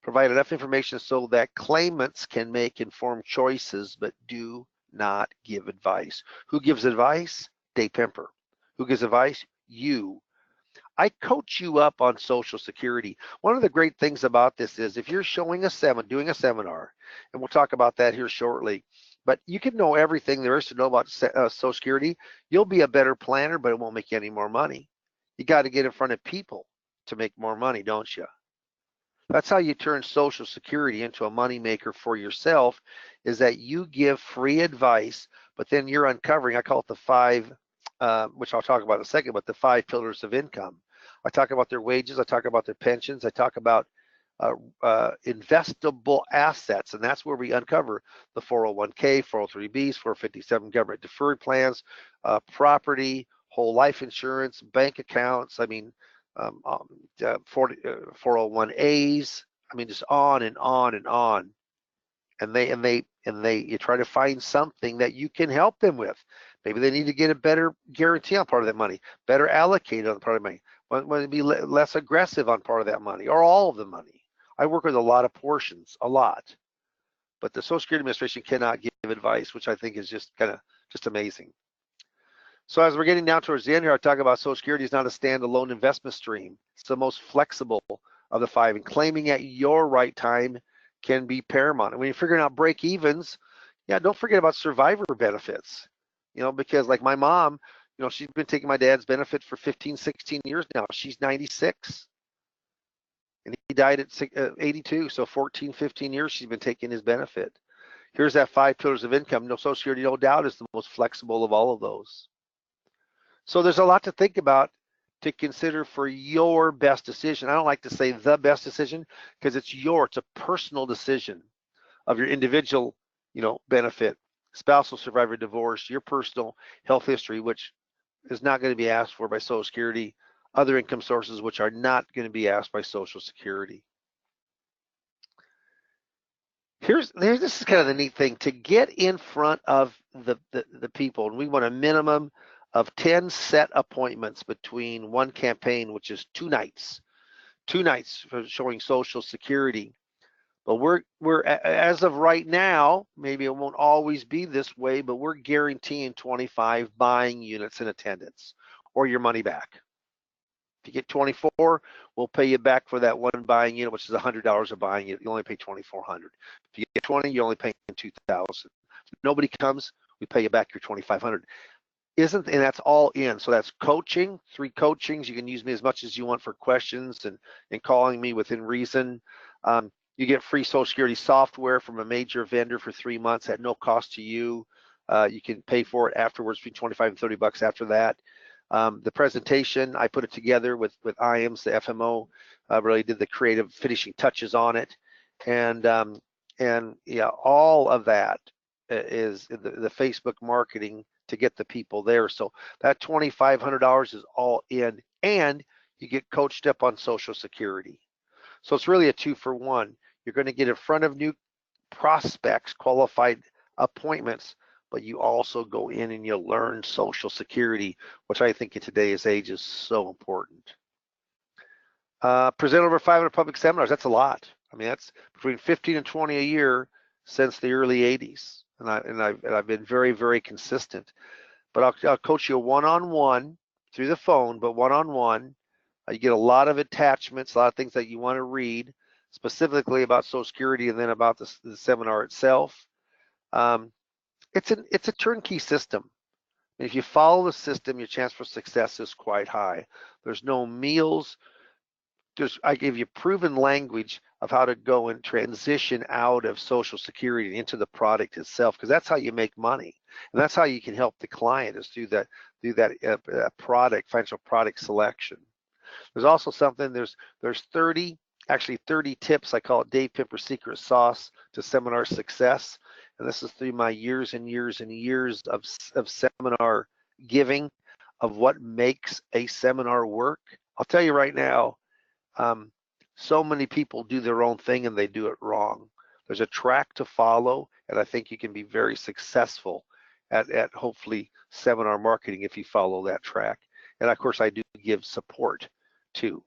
Provide enough information so that claimants can make informed choices, but do not give advice. Who gives advice? Dave Pimper. Who gives advice? You. I coach you up on Social Security. One of the great things about this is if you're doing a seminar, and we'll talk about that here shortly, but you can know everything there is to know about Social Security. You'll be a better planner, but it won't make you any more money. You got to get in front of people to make more money, don't you? That's how you turn Social Security into a moneymaker for yourself, is that you give free advice, but then you're uncovering, I call it the five, which I'll talk about in a second, but the 5 pillars of income. I talk about their wages, I talk about their pensions, I talk about investable assets, and that's where we uncover the 401k, 403bs, 457 government deferred plans, property, whole life insurance, bank accounts, 401as, just on and on and on. You try to find something that you can help them with. Maybe they need to get a better guarantee on part of that money, better allocated on part of the money, want to be less aggressive on part of that money, or all of the money. I work with a lot of portions, a lot, but the Social Security Administration cannot give advice, which I think is just just amazing. So as we're getting down towards the end here, I talk about Social Security is not a standalone investment stream. It's the most flexible of the 5, and claiming at your right time can be paramount. And when you're figuring out break evens, yeah, don't forget about survivor benefits. Because like my mom, she's been taking my dad's benefit for 15, 16 years now. She's 96. And he died at 82, so 14, 15 years she's been taking his benefit. Here's that 5 pillars of income. Social Security, no doubt, is the most flexible of all of those. So there's a lot to think about, to consider for your best decision. I don't like to say the best decision, because it's a personal decision of your individual, benefit, spousal, survivor, divorce, your personal health history, which is not going to be asked for by Social Security, other income sources, which are not going to be asked by Social Security. This is kind of the neat thing, to get in front of the people, and we want a minimum of 10 set appointments between one campaign, which is 2 nights for showing Social Security. But we're as of right now, maybe it won't always be this way, but we're guaranteeing 25 buying units in attendance, or your money back. If you get 24, we'll pay you back for that one buying unit, which is $100 a buying unit. You only pay $2,400. If you get 20, you're only paying $2,000. If nobody comes, we pay you back your $2,500. And that's all in. So that's coaching, 3 coachings. You can use me as much as you want for questions and calling me within reason. You get free Social Security software from a major vendor for 3 months at no cost to you. You can pay for it afterwards, between 25 and 30 bucks after that. The presentation, I put it together with IAMS, the FMO, really did the creative finishing touches on it. And yeah, all of that is the Facebook marketing to get the people there. So that $2,500 is all in, and you get coached up on Social Security. So it's really a 2-for-1. You're going to get in front of new prospects, qualified appointments, but you also go in and you learn Social Security, which I think in today's age is so important. Present over 500 public seminars. That's a lot. That's between 15 and 20 a year since the early 80s. And I've been very, very consistent. But I'll coach you one-on-one through the phone, but one-on-one. You get a lot of attachments, a lot of things that you want to read, specifically about Social Security, and then about the seminar itself. It's a turnkey system. If you follow the system, your chance for success is quite high. There's no meals. I give you proven language of how to go and transition out of Social Security into the product itself, because that's how you make money, and that's how you can help the client, is through that financial product selection. There's also something. There's 30 tips. I call it Dave Pimper Secret Sauce to Seminar Success. And this is through my years and years and years of seminar giving, of what makes a seminar work. I'll tell you right now, so many people do their own thing and they do it wrong. There's a track to follow, and I think you can be very successful at hopefully seminar marketing if you follow that track. And of course, I do give support too.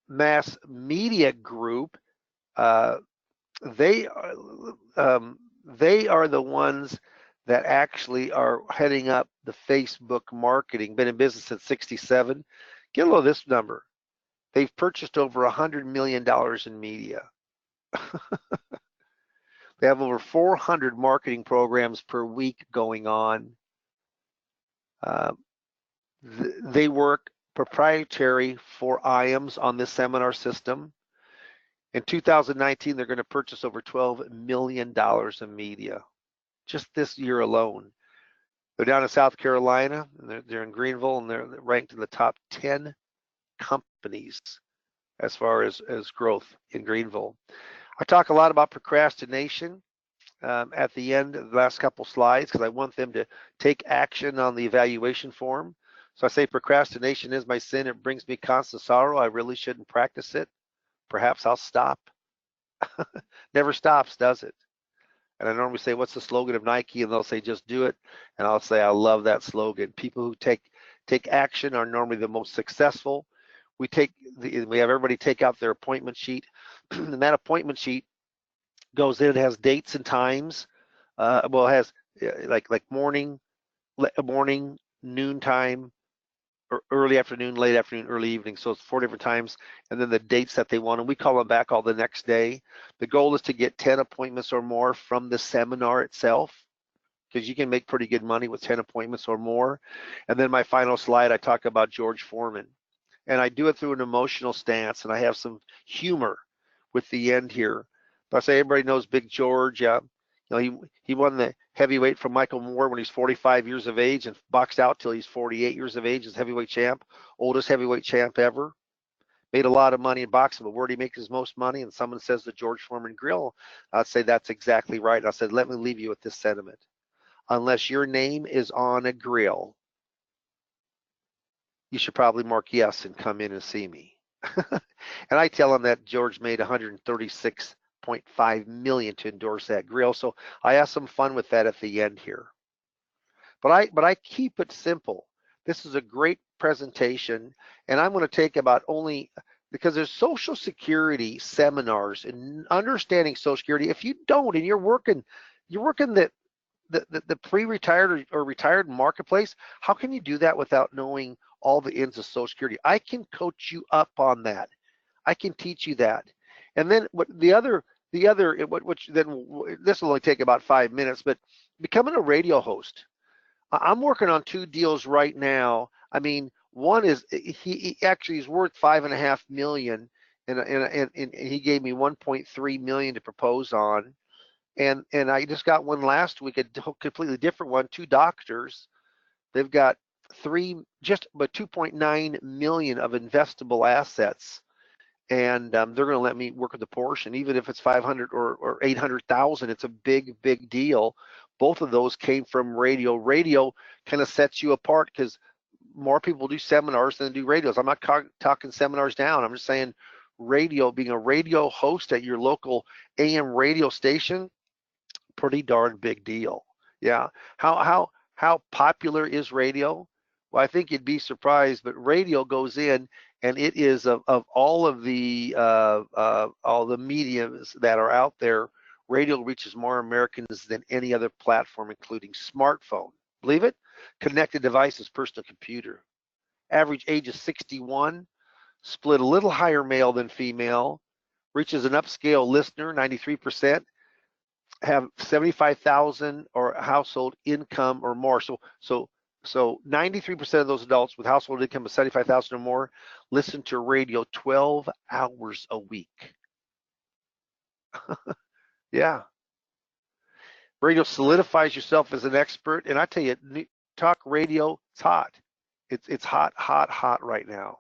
Mass Media Group, they are the ones that actually are heading up the Facebook marketing. Been in business since '67. Get a load of this number. They've purchased over $100 million in media. They have over 400 marketing programs per week going on. They work proprietary for IAMS on this seminar system. In 2019, they're going to purchase over $12 million of media, just this year alone. They're down in South Carolina, and they're in Greenville, and they're ranked in the top 10 companies as far as growth in Greenville. I talk a lot about procrastination at the end of the last couple slides because I want them to take action on the evaluation form. So I say procrastination is my sin. It brings me constant sorrow. I really shouldn't practice it. Perhaps I'll stop. Never stops, does it? And I normally say, what's the slogan of Nike? And they'll say, just do it. And I'll say, I love that slogan. People who take action are normally the most successful. We have everybody take out their appointment sheet. And that appointment sheet goes in, it has dates and times. Well, it has like morning, noontime, or early afternoon, late afternoon, early evening. So it's 4 different times, and then the dates that they want, and we call them back all the next day. The goal is to get 10 appointments or more from the seminar itself, because you can make pretty good money with 10 appointments or more. And then my final slide, I talk about George Foreman, and I do it through an emotional stance, and I have some humor with the end here. But I say everybody knows Big George. He won the heavyweight from Michael Moore when he's 45 years of age and boxed out till he's 48 years of age as heavyweight champ, oldest heavyweight champ ever. Made a lot of money in boxing, but where do he make his most money? And someone says the George Foreman grill. I'd say that's exactly right. And I said, let me leave you with this sentiment. Unless your name is on a grill, you should probably mark yes and come in and see me. And I tell him that George made $136.5 million to endorse that grill. So I have some fun with that at the end here. But I keep it simple. This is a great presentation, and I'm going to take about only, because there's Social Security seminars and understanding Social Security. If you don't, and you're working the pre-retired or retired marketplace, how can you do that without knowing all the ins of Social Security? I can coach you up on that. I can teach you that. And then which then this will only take about 5 minutes, but becoming a radio host. I'm working on 2 deals right now. I mean, one is he actually is worth $5.5 million, and he gave me $1.3 million to propose on. And I just got one last week, a completely different one, 2 doctors. They've got just about 2.9 million of investable assets, and they're going to let me work with the portion, even if it's 500 or 800,000. It's a big deal. Both of those came from radio. Radio kind of sets you apart because more people do seminars than do radios. I'm not talking seminars down. I'm just saying radio, being a radio host at your local AM radio station, pretty darn big deal. Yeah. How popular is radio? Well, I think you'd be surprised, but radio goes in, and it is of all of the mediums that are out there, radio reaches more Americans than any other platform, including smartphone. Believe it? Connected devices, personal computer. Average age is 61, split a little higher male than female, reaches an upscale listener, 93%, have 75,000 or household income or more. So 93% of those adults with household income of 75,000 or more listen to radio 12 hours a week. Yeah. Radio solidifies yourself as an expert, and I tell you, talk radio, it's hot. It's hot right now.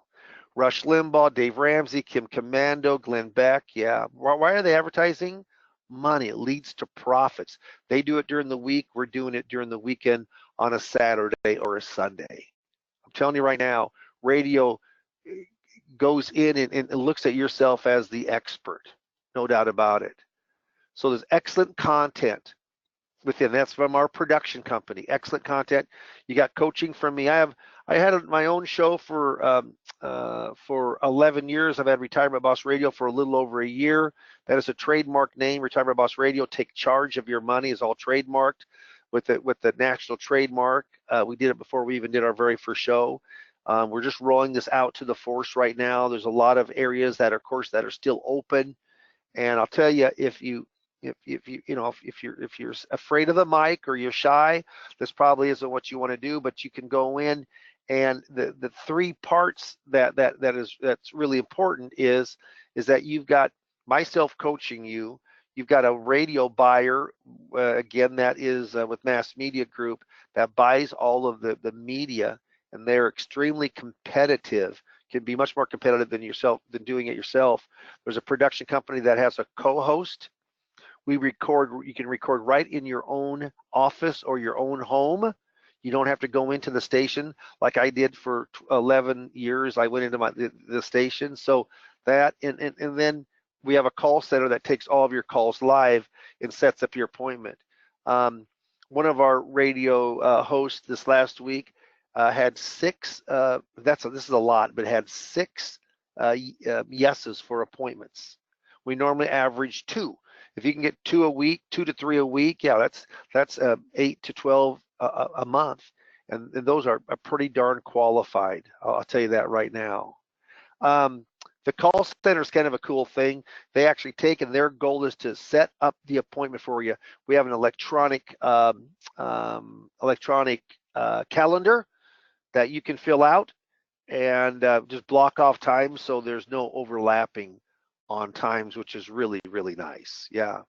Rush Limbaugh, Dave Ramsey, Kim Commando, Glenn Beck. Yeah. Why are they advertising? Money. It leads to profits. They do it during the week. We're doing it during the weekend on a Saturday or a Sunday. I'm telling you right now, radio goes in and looks at yourself as the expert. No doubt about it. So there's excellent content within. That's from our production company. Excellent content. You got coaching from me. I had my own show for 11 years. I've had Retirement Boss Radio for a little over a year. That is a trademark name. Retirement Boss Radio. Take charge of your money is all trademarked with the national trademark. We did it before we even did our very first show. We're just rolling this out to the force right now. There's a lot of areas that are, of course, that are still open. And I'll tell you, if you're afraid of the mic or you're shy, this probably isn't what you want to do. But you can go in, and the 3 parts that's really important is that you've got myself coaching you. You've got a radio buyer, again, that is with Mass Media Group, that buys all of the media, and they're extremely competitive, can be much more competitive than doing it yourself. There's a production company that has a co-host. You can record right in your own office or your own home. You don't have to go into the station like I did for 11 years. I went into the station. So that, and then we have a call center that takes all of your calls live and sets up your appointment. One of our radio hosts this last week had six, this is a lot, but had six yeses for appointments. We normally average 2. If you can get 2 a week, 2 to 3 a week, yeah, that's 8 to 12 a month, and those are pretty darn qualified. I'll tell you that right now. The call center is kind of a cool thing. They actually take, and their goal is to set up the appointment for you. We have an electronic calendar that you can fill out and just block off time, so there's no overlapping on times, which is really, really nice. Yeah.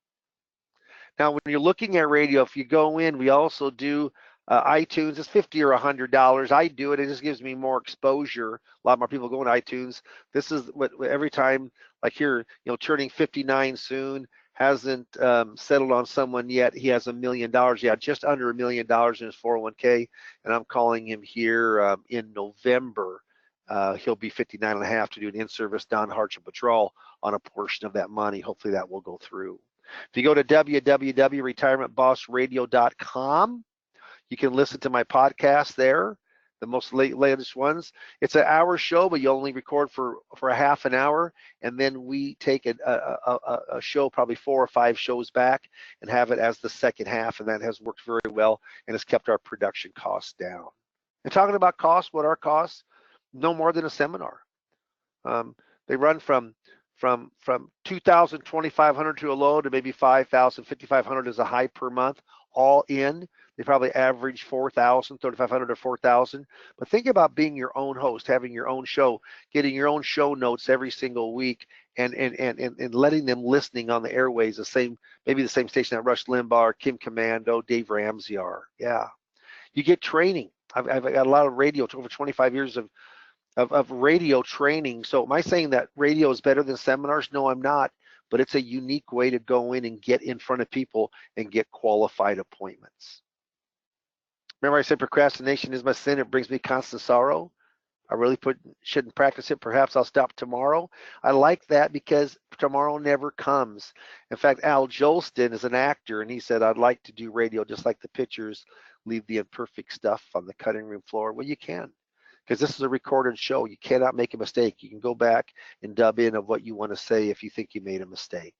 Now, when you're looking at radio, if you go in, we also do iTunes. It's $50 or $100. I do it. It just gives me more exposure. A lot more people go on iTunes. This is what every time, like here, turning 59 soon, hasn't settled on someone yet. He has $1 million. Yeah, just under $1 million in his 401k, and I'm calling him here in November. He'll be 59 and a half to do an in-service non-hardship withdrawal on a portion of that money. Hopefully that will go through. If you go to www.retirementbossradio.com, you can listen to my podcast there, the most latest ones. It's an hour show, but you only record for a half an hour, and then we take a show, probably 4 or 5 shows back, and have it as the second half, and that has worked very well and has kept our production costs down. And talking about costs, what are costs? No more than a seminar. They run from 2,000, 2,500 to a low to maybe 5,000, 5,500 is a high per month, all in. They probably average 4,000, 3,500 to 4,000. But think about being your own host, having your own show, getting your own show notes every single week, and letting them listening on the airways, maybe the same station that Rush Limbaugh, Kim Commando, Dave Ramsey are. Yeah. You get training. I've got a lot of radio, over 25 years of radio training. So am I saying that radio is better than seminars? No, I'm not. But it's a unique way to go in and get in front of people and get qualified appointments. Remember I said procrastination is my sin. It brings me constant sorrow. I really shouldn't practice it. Perhaps I'll stop tomorrow. I like that because tomorrow never comes. In fact, Al Jolston is an actor, and he said, I'd like to do radio just like the pitchers leave the imperfect stuff on the cutting room floor. Well, you can, because this is a recorded show. You cannot make a mistake. You can go back and dub in of what you want to say if you think you made a mistake.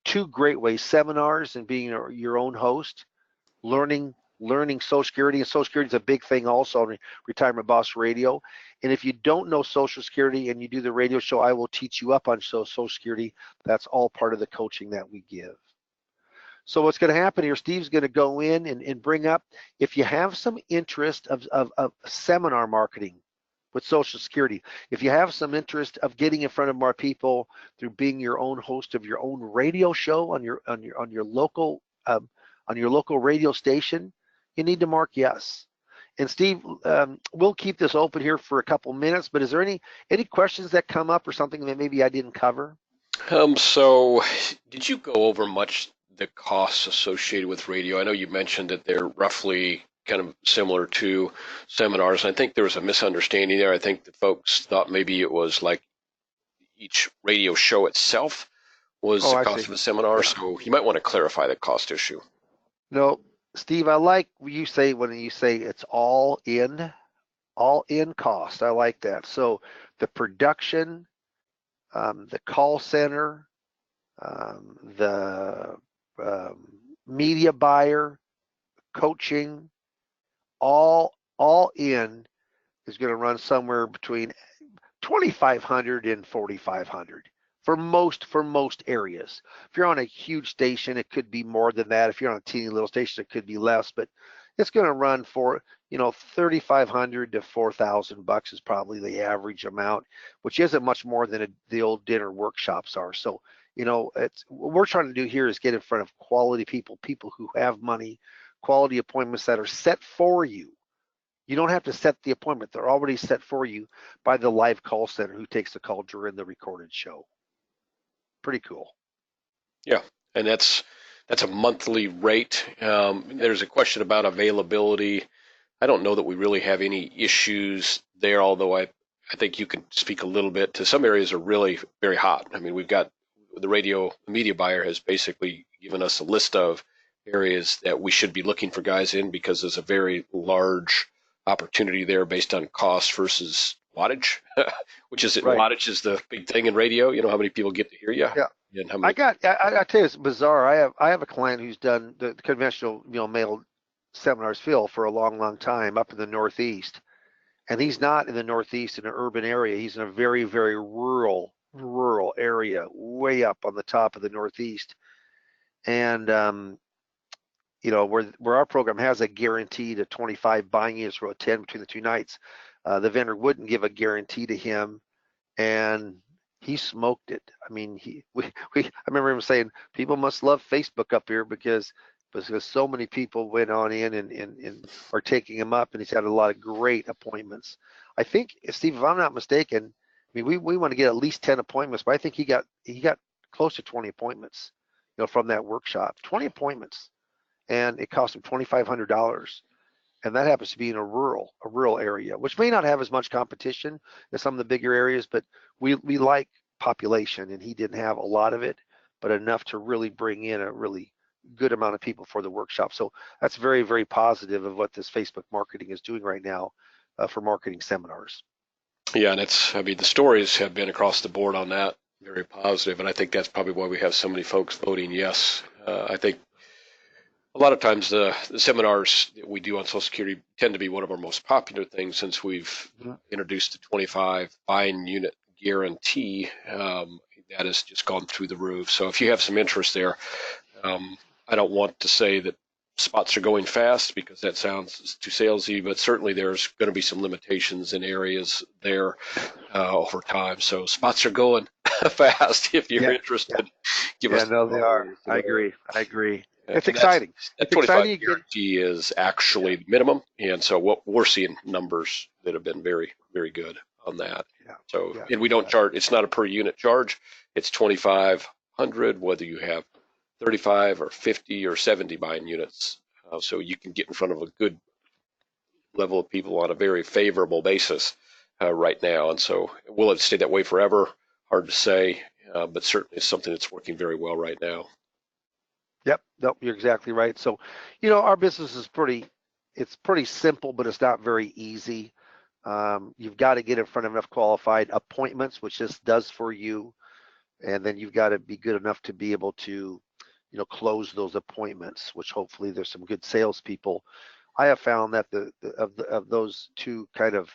2 great ways: seminars and being your own host, learning Social Security. And Social Security is a big thing also on Retirement Boss Radio. And if you don't know Social Security and you do the radio show, I will teach you up on Social Security. That's all part of the coaching that we give. So what's going to happen here, Steve's going to go in and bring up, if you have some interest of seminar marketing with Social Security, if you have some interest of getting in front of more people through being your own host of your own radio show on your local radio station, you need to mark yes. And Steve, we'll keep this open here for a couple minutes, but is there any questions that come up or something that maybe I didn't cover? So did you go over much the costs associated with radio? I know you mentioned that they're roughly kind of similar to seminars. I think there was a misunderstanding there. I think the folks thought maybe it was like each radio show itself was the cost of a seminar. Yeah. So you might want to clarify the cost issue. No, Steve, I like what you say when you say it's all in cost. I like that. So the production, the call center, the media buyer, coaching, all in is going to run somewhere between 2,500 and 4,500 for most areas. If you're on a huge station, it could be more than that. If you're on a teeny little station, it could be less, but it's going to run for, $3,500 to $4,000 is probably the average amount, which isn't much more than the old dinner workshops are. So, it's what we're trying to do here is get in front of quality people who have money, quality appointments that are set for you. You don't have to set the appointment. They're already set for you by the live call center who takes the call during the recorded show. Pretty cool. Yeah, and that's a monthly rate. There's a question about availability. I don't know that we really have any issues there, although I think you could speak a little bit to some areas are really very hot. I mean, we've got the media buyer has basically given us a list of areas that we should be looking for guys in because there's a very large opportunity there based on cost versus wattage, which is Right. wattage is the big thing in radio. You know how many people get to hear you? Yeah. And how many? I tell you, it's bizarre. I have a client who's done the conventional, mail seminars, Phil, for a long, long time up in the Northeast. And he's not in the Northeast in an urban area. He's in a very, very rural area, way up on the top of the Northeast. And, where our program has a guaranteed a 25 buying units for a 10 between the two nights, the vendor wouldn't give a guarantee to him, and he smoked it. I mean, I remember him saying, people must love Facebook up here because so many people went on in and are taking him up, and he's had a lot of great appointments. I think, Steve, if I'm not mistaken, I mean, we want to get at least 10 appointments, but I think he got close to 20 appointments, from that workshop. 20 appointments, and it cost him $2,500. And that happens to be in a rural area, which may not have as much competition as some of the bigger areas, but we like population, and he didn't have a lot of it, but enough to really bring in a really good amount of people for the workshop. So that's very, very positive of what this Facebook marketing is doing right now for marketing seminars. Yeah, and the stories have been across the board on that, very positive, and I think that's probably why we have so many folks voting yes. I think a lot of times the seminars that we do on Social Security tend to be one of our most popular things since we've introduced the 25 buying unit guarantee. That has just gone through the roof. So if you have some interest there, I don't want to say that spots are going fast because that sounds too salesy, but certainly there's going to be some limitations in areas there over time. So spots are going fast. If you're interested, give us. No, they are. I agree. It's And exciting. That 25 guarantee is actually the minimum, and so what we're seeing numbers that have been very, very good on that. And we don't charge. It's not a per unit charge. It's 2,500 whether you have 35 or 50 or 70 buying units. So you can get in front of a good level of people on a very favorable basis right now. And so will it stay that way forever? Hard to say, but certainly it's something that's working very well right now. Yep, nope, you're exactly right. So, our business is pretty simple, but it's not very easy. You've got to get in front of enough qualified appointments, which this does for you. And then you've got to be good enough to be able to, close those appointments, which hopefully there's some good salespeople. I have found that of those two kind of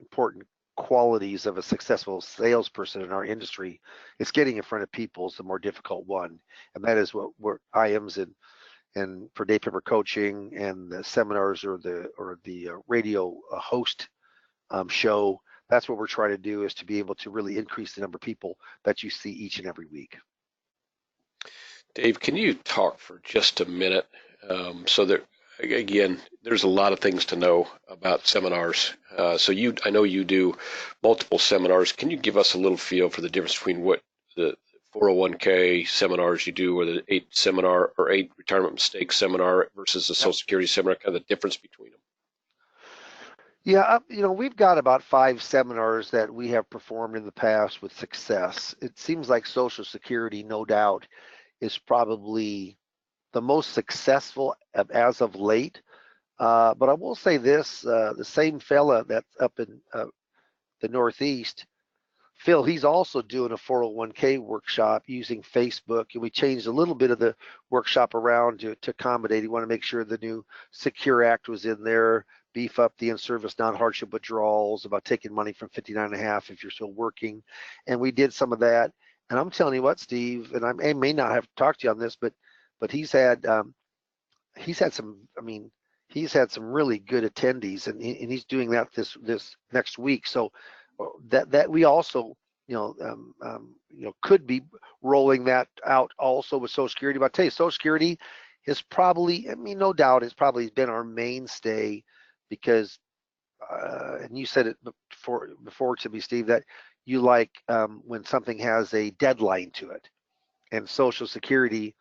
important qualities of a successful salesperson in our industry, it's getting in front of people is the more difficult one, and that is what we're IAMS and for Day Pimper Coaching and the seminars or the radio host show. That's what we're trying to do, is to be able to really increase the number of people that you see each and every week. Dave, can you talk for just a minute? So that, again, there's a lot of things to know about seminars. So I know you do multiple seminars. Can you give us a little feel for the difference between what the 401k seminars you do, or the 8 retirement mistake seminar versus the Social Security seminar, kind of the difference between them? Yeah, we've got about 5 seminars that we have performed in the past with success. It seems like Social Security, no doubt, is probably the most successful as of late. But I will say this, the same fella that's up in the Northeast, Phil, he's also doing a 401k workshop using Facebook, and we changed a little bit of the workshop around to accommodate. He wanted to make sure the new Secure Act was in there, beef up the in-service non-hardship withdrawals, about taking money from 59.5 if you're still working. And we did some of that. And I'm telling you what, Steve, and I may not have talked to you on this, but he's had he's had some, I mean, he's had some really good attendees, and he's doing that this next week. So that we also, could be rolling that out also with Social Security. But I tell you, Social Security is probably, I mean, no doubt, it's probably been our mainstay because, and you said it before to me, Steve, that you like when something has a deadline to it, and Social Security.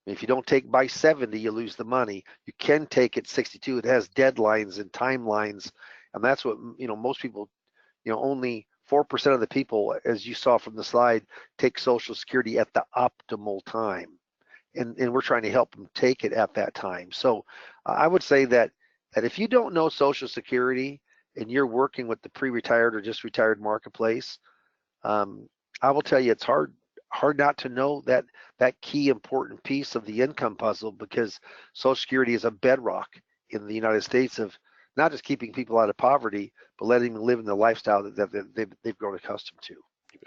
If you don't take by 70, you lose the money. You can take it 62. It has deadlines and timelines, and that's what most people. Only 4% of the people, as you saw from the slide, take Social Security at the optimal time, and we're trying to help them take it at that time. So I would say that if you don't know Social Security and you're working with the pre-retired or just retired marketplace, I will tell you it's hard not to know that key important piece of the income puzzle, because Social Security is a bedrock in the United States of not just keeping people out of poverty, but letting them live in the lifestyle that they've grown accustomed to. You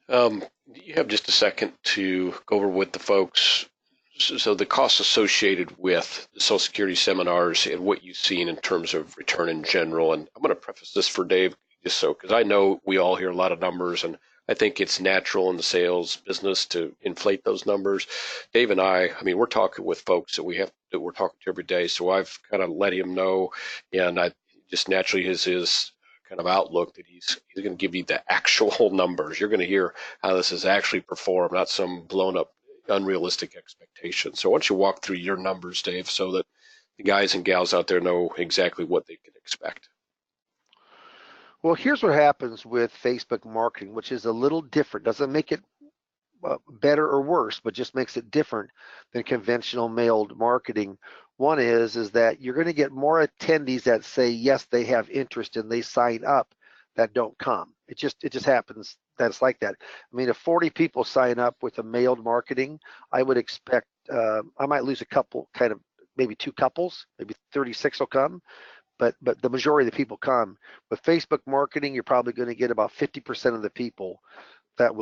bet. You have just a second to go over with the folks. So the costs associated with the Social Security seminars and what you've seen in terms of return in general. And I'm going to preface this for Dave, just so, because I know we all hear a lot of numbers, and I think it's natural in the sales business to inflate those numbers. Dave and I mean, we're talking with folks that we're talking to every day. So I've kind of let him know, and I just naturally his kind of outlook that he's going to give you the actual numbers. You're going to hear how this is actually performed, not some blown up unrealistic expectations. So why don't you walk through your numbers, Dave, so that the guys and gals out there know exactly what they can expect. Well, here's what happens with Facebook marketing, which is a little different. Doesn't make it better or worse, but just makes it different than conventional mailed marketing. One is that you're going to get more attendees that say yes, they have interest and they sign up, that don't come. It just happens that it's like that. I mean, if 40 people sign up with a mailed marketing, I would expect I might lose a couple, kind of maybe 2 couples, maybe 36 will come. But the majority of the people come. With Facebook marketing, you're probably going to get about 50% of the people that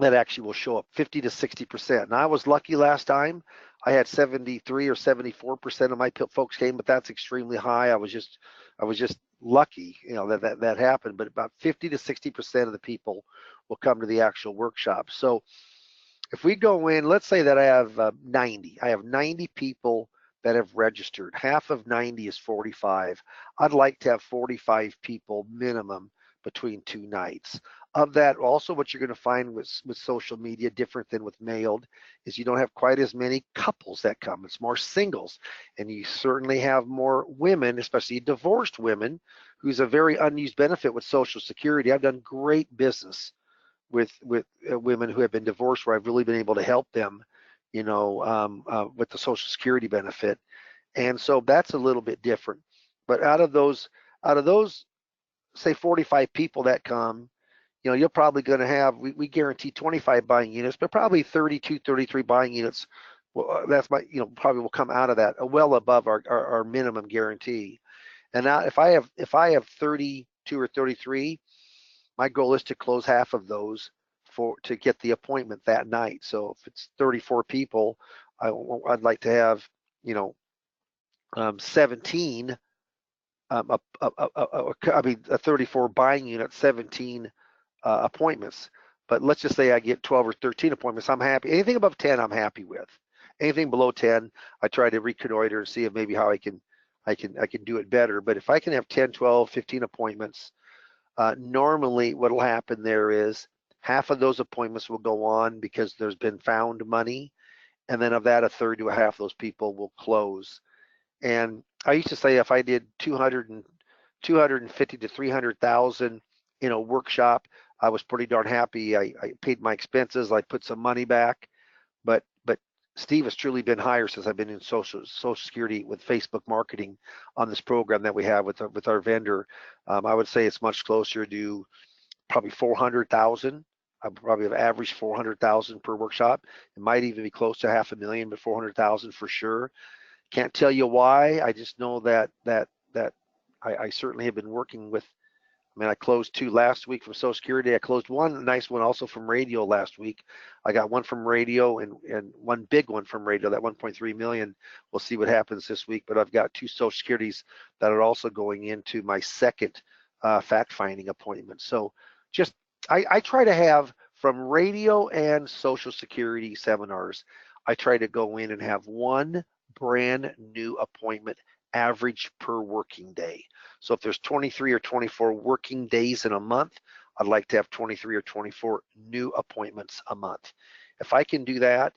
actually will show up, 50 to 60%. And I was lucky last time. I had 73 or 74% of my folks came, but that's extremely high. I was just lucky, that happened. But about 50 to 60% of the people will come to the actual workshop. So if we go in, let's say that I have 90. I have 90 people that have registered. Half of 90 is 45. I'd like to have 45 people minimum between 2 nights. Of that, also what you're going to find with social media, different than with mailed, is you don't have quite as many couples that come. It's more singles. And you certainly have more women, especially divorced women, who's a very unused benefit with Social Security. I've done great business with women who have been divorced, where I've really been able to help them, with the Social Security benefit. And so that's a little bit different. But out of those, say 45 people that come, you're probably going to have, we guarantee 25 buying units, but probably 32, 33 buying units. Well, that's probably will come out of that, well above our minimum guarantee. And now if I have 32 or 33, my goal is to close half of those to get the appointment that night. So if it's 34 people, I'd like to have 17. I mean, a 34 buying unit, 17 appointments. But let's just say I get 12 or 13 appointments. I'm happy. Anything above 10, I'm happy with. Anything below 10, I try to reconnoiter and see if maybe how I can do it better. But if I can have 10, 12, 15 appointments, normally what will happen there is half of those appointments will go on because there's been found money, and then of that, a third to a half of those people will close. And I used to say if I did 250 to 300,000 in a workshop, I was pretty darn happy. I paid my expenses. I put some money back, but Steve has truly been higher since I've been in Social Security with Facebook marketing on this program that we have with our vendor. I would say it's much closer to probably 400,000. I probably have averaged 400,000 per workshop. It might even be close to 500,000, but 400,000 for sure. Can't tell you why. I just know that I certainly have been working with I mean, I closed 2 last week from Social Security. I closed one nice one also from radio last week. I got one from radio and one big one from radio, that 1.3 million. We'll see what happens this week, but I've got 2 Social Securities that are also going into my second fact-finding appointment. So just, I try to have from radio and Social Security seminars, I try to go in and have one brand new appointment average per working day. So if there's 23 or 24 working days in a month, I'd like to have 23 or 24 new appointments a month. If I can do that,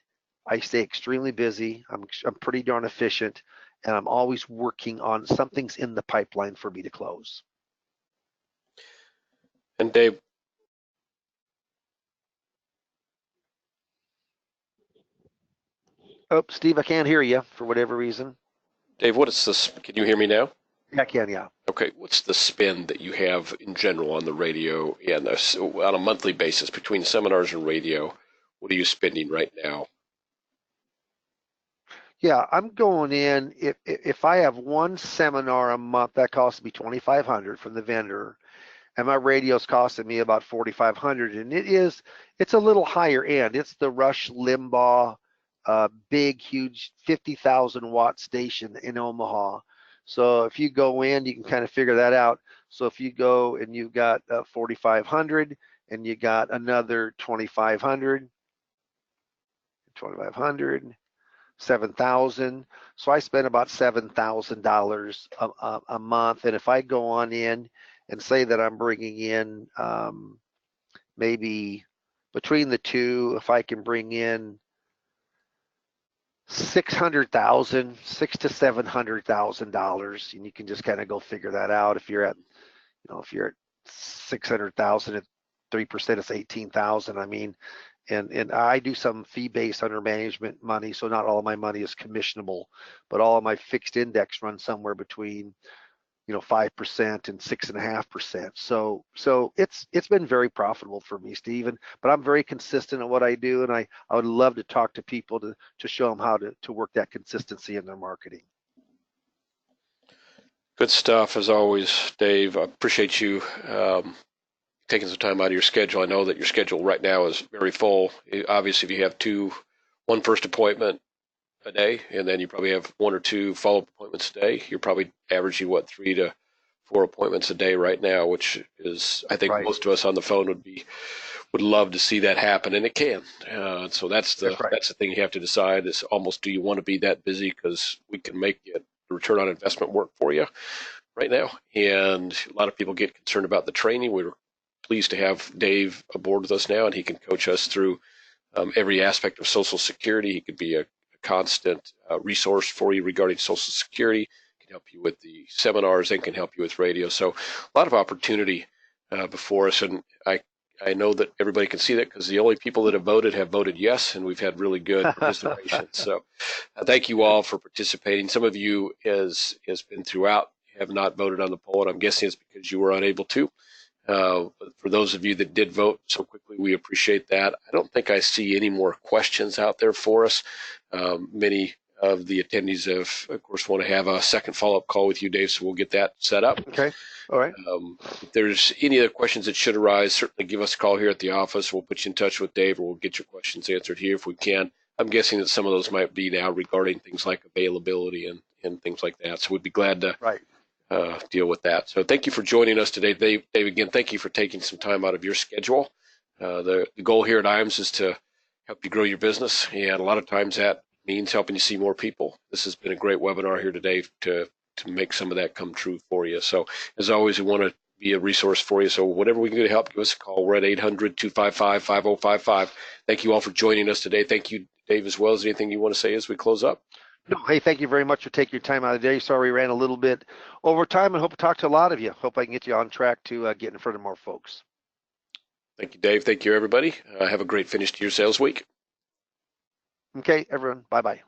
I stay extremely busy. I'm pretty darn efficient, and I'm always working on something's in the pipeline for me to close. And Dave, oh, Steve, I can't hear you for whatever reason. Dave, what is this? Can you hear me now? I can, yeah. Okay, what's the spend that you have in general on the radio and on a monthly basis between seminars and radio? What are you spending right now? Yeah, I'm going in, if I have one seminar a month, that costs me $2,500 from the vendor, and my radio's costing me about $4,500, and it's a little higher end. It's the Rush Limbaugh big, huge 50,000 watt station in Omaha. So if you go in, you can kind of figure that out. So if you go and you've got 4,500 and you got another 2,500, 7,000. So I spend about $7,000 a month. And if I go on in and say that I'm bringing in maybe between the two, if I can bring in 600,000, $600,000 to $700,000, and you can just kind of go figure that out. If you're at 600,000 at 3%, it's 18,000. I mean, and I do some fee-based under management money, so not all of my money is commissionable, but all of my fixed index runs somewhere between 5% and 6.5%. So it's been very profitable for me, Stephen. But I'm very consistent in what I do, and I would love to talk to people to show them how to work that consistency in their marketing. Good stuff as always, Dave. I appreciate you taking some time out of your schedule. I know that your schedule right now is very full. Obviously, if you have one first appointment a day, and then you probably have 1 or 2 follow-up appointments a day, you're probably averaging 3 to 4 appointments a day right now, which is, I think, right. Most of us on the phone would love to see that happen, and it can. So that's the thing you have to decide is almost, do you want to be that busy, because we can make it return on investment work for you right now. And a lot of people get concerned about the training. We're pleased to have Dave aboard with us now, and he can coach us through every aspect of Social Security. He could be a constant resource for you regarding Social Security, can help you with the seminars, and can help you with radio. So a lot of opportunity before us, and I know that everybody can see that, because the only people that have voted yes, and we've had really good participation. So thank you all for participating. Some of you, as been throughout, have not voted on the poll, and I'm guessing it's because you were unable to. But for those of you that did vote so quickly, we appreciate that. I don't think I see any more questions out there for us. Many of the attendees of course, want to have a second follow-up call with you, Dave, so we'll get that set up. Okay. All right. If there's any other questions that should arise, certainly give us a call here at the office. We'll put you in touch with Dave, or we'll get your questions answered here if we can. I'm guessing that some of those might be now regarding things like availability and things like that. So we'd be glad to deal with that. So thank you for joining us today, Dave. Again, thank you for taking some time out of your schedule. The goal here at IAMS is to help you grow your business, and a lot of times that means helping you see more people. This has been a great webinar here today to make some of that come true for you. So as always, we want to be a resource for you. So whatever we can do to help, give us a call. We're at 800-255-5055. Thank you all for joining us today. Thank you, Dave, as well. Is there anything you want to say as we close up? No, hey, thank you very much for taking your time out of the day. Sorry we ran a little bit over time, and hope to talk to a lot of you. Hope I can get you on track to get in front of more folks. Thank you, Dave. Thank you, everybody. Have a great finish to your sales week. Okay, everyone. Bye-bye.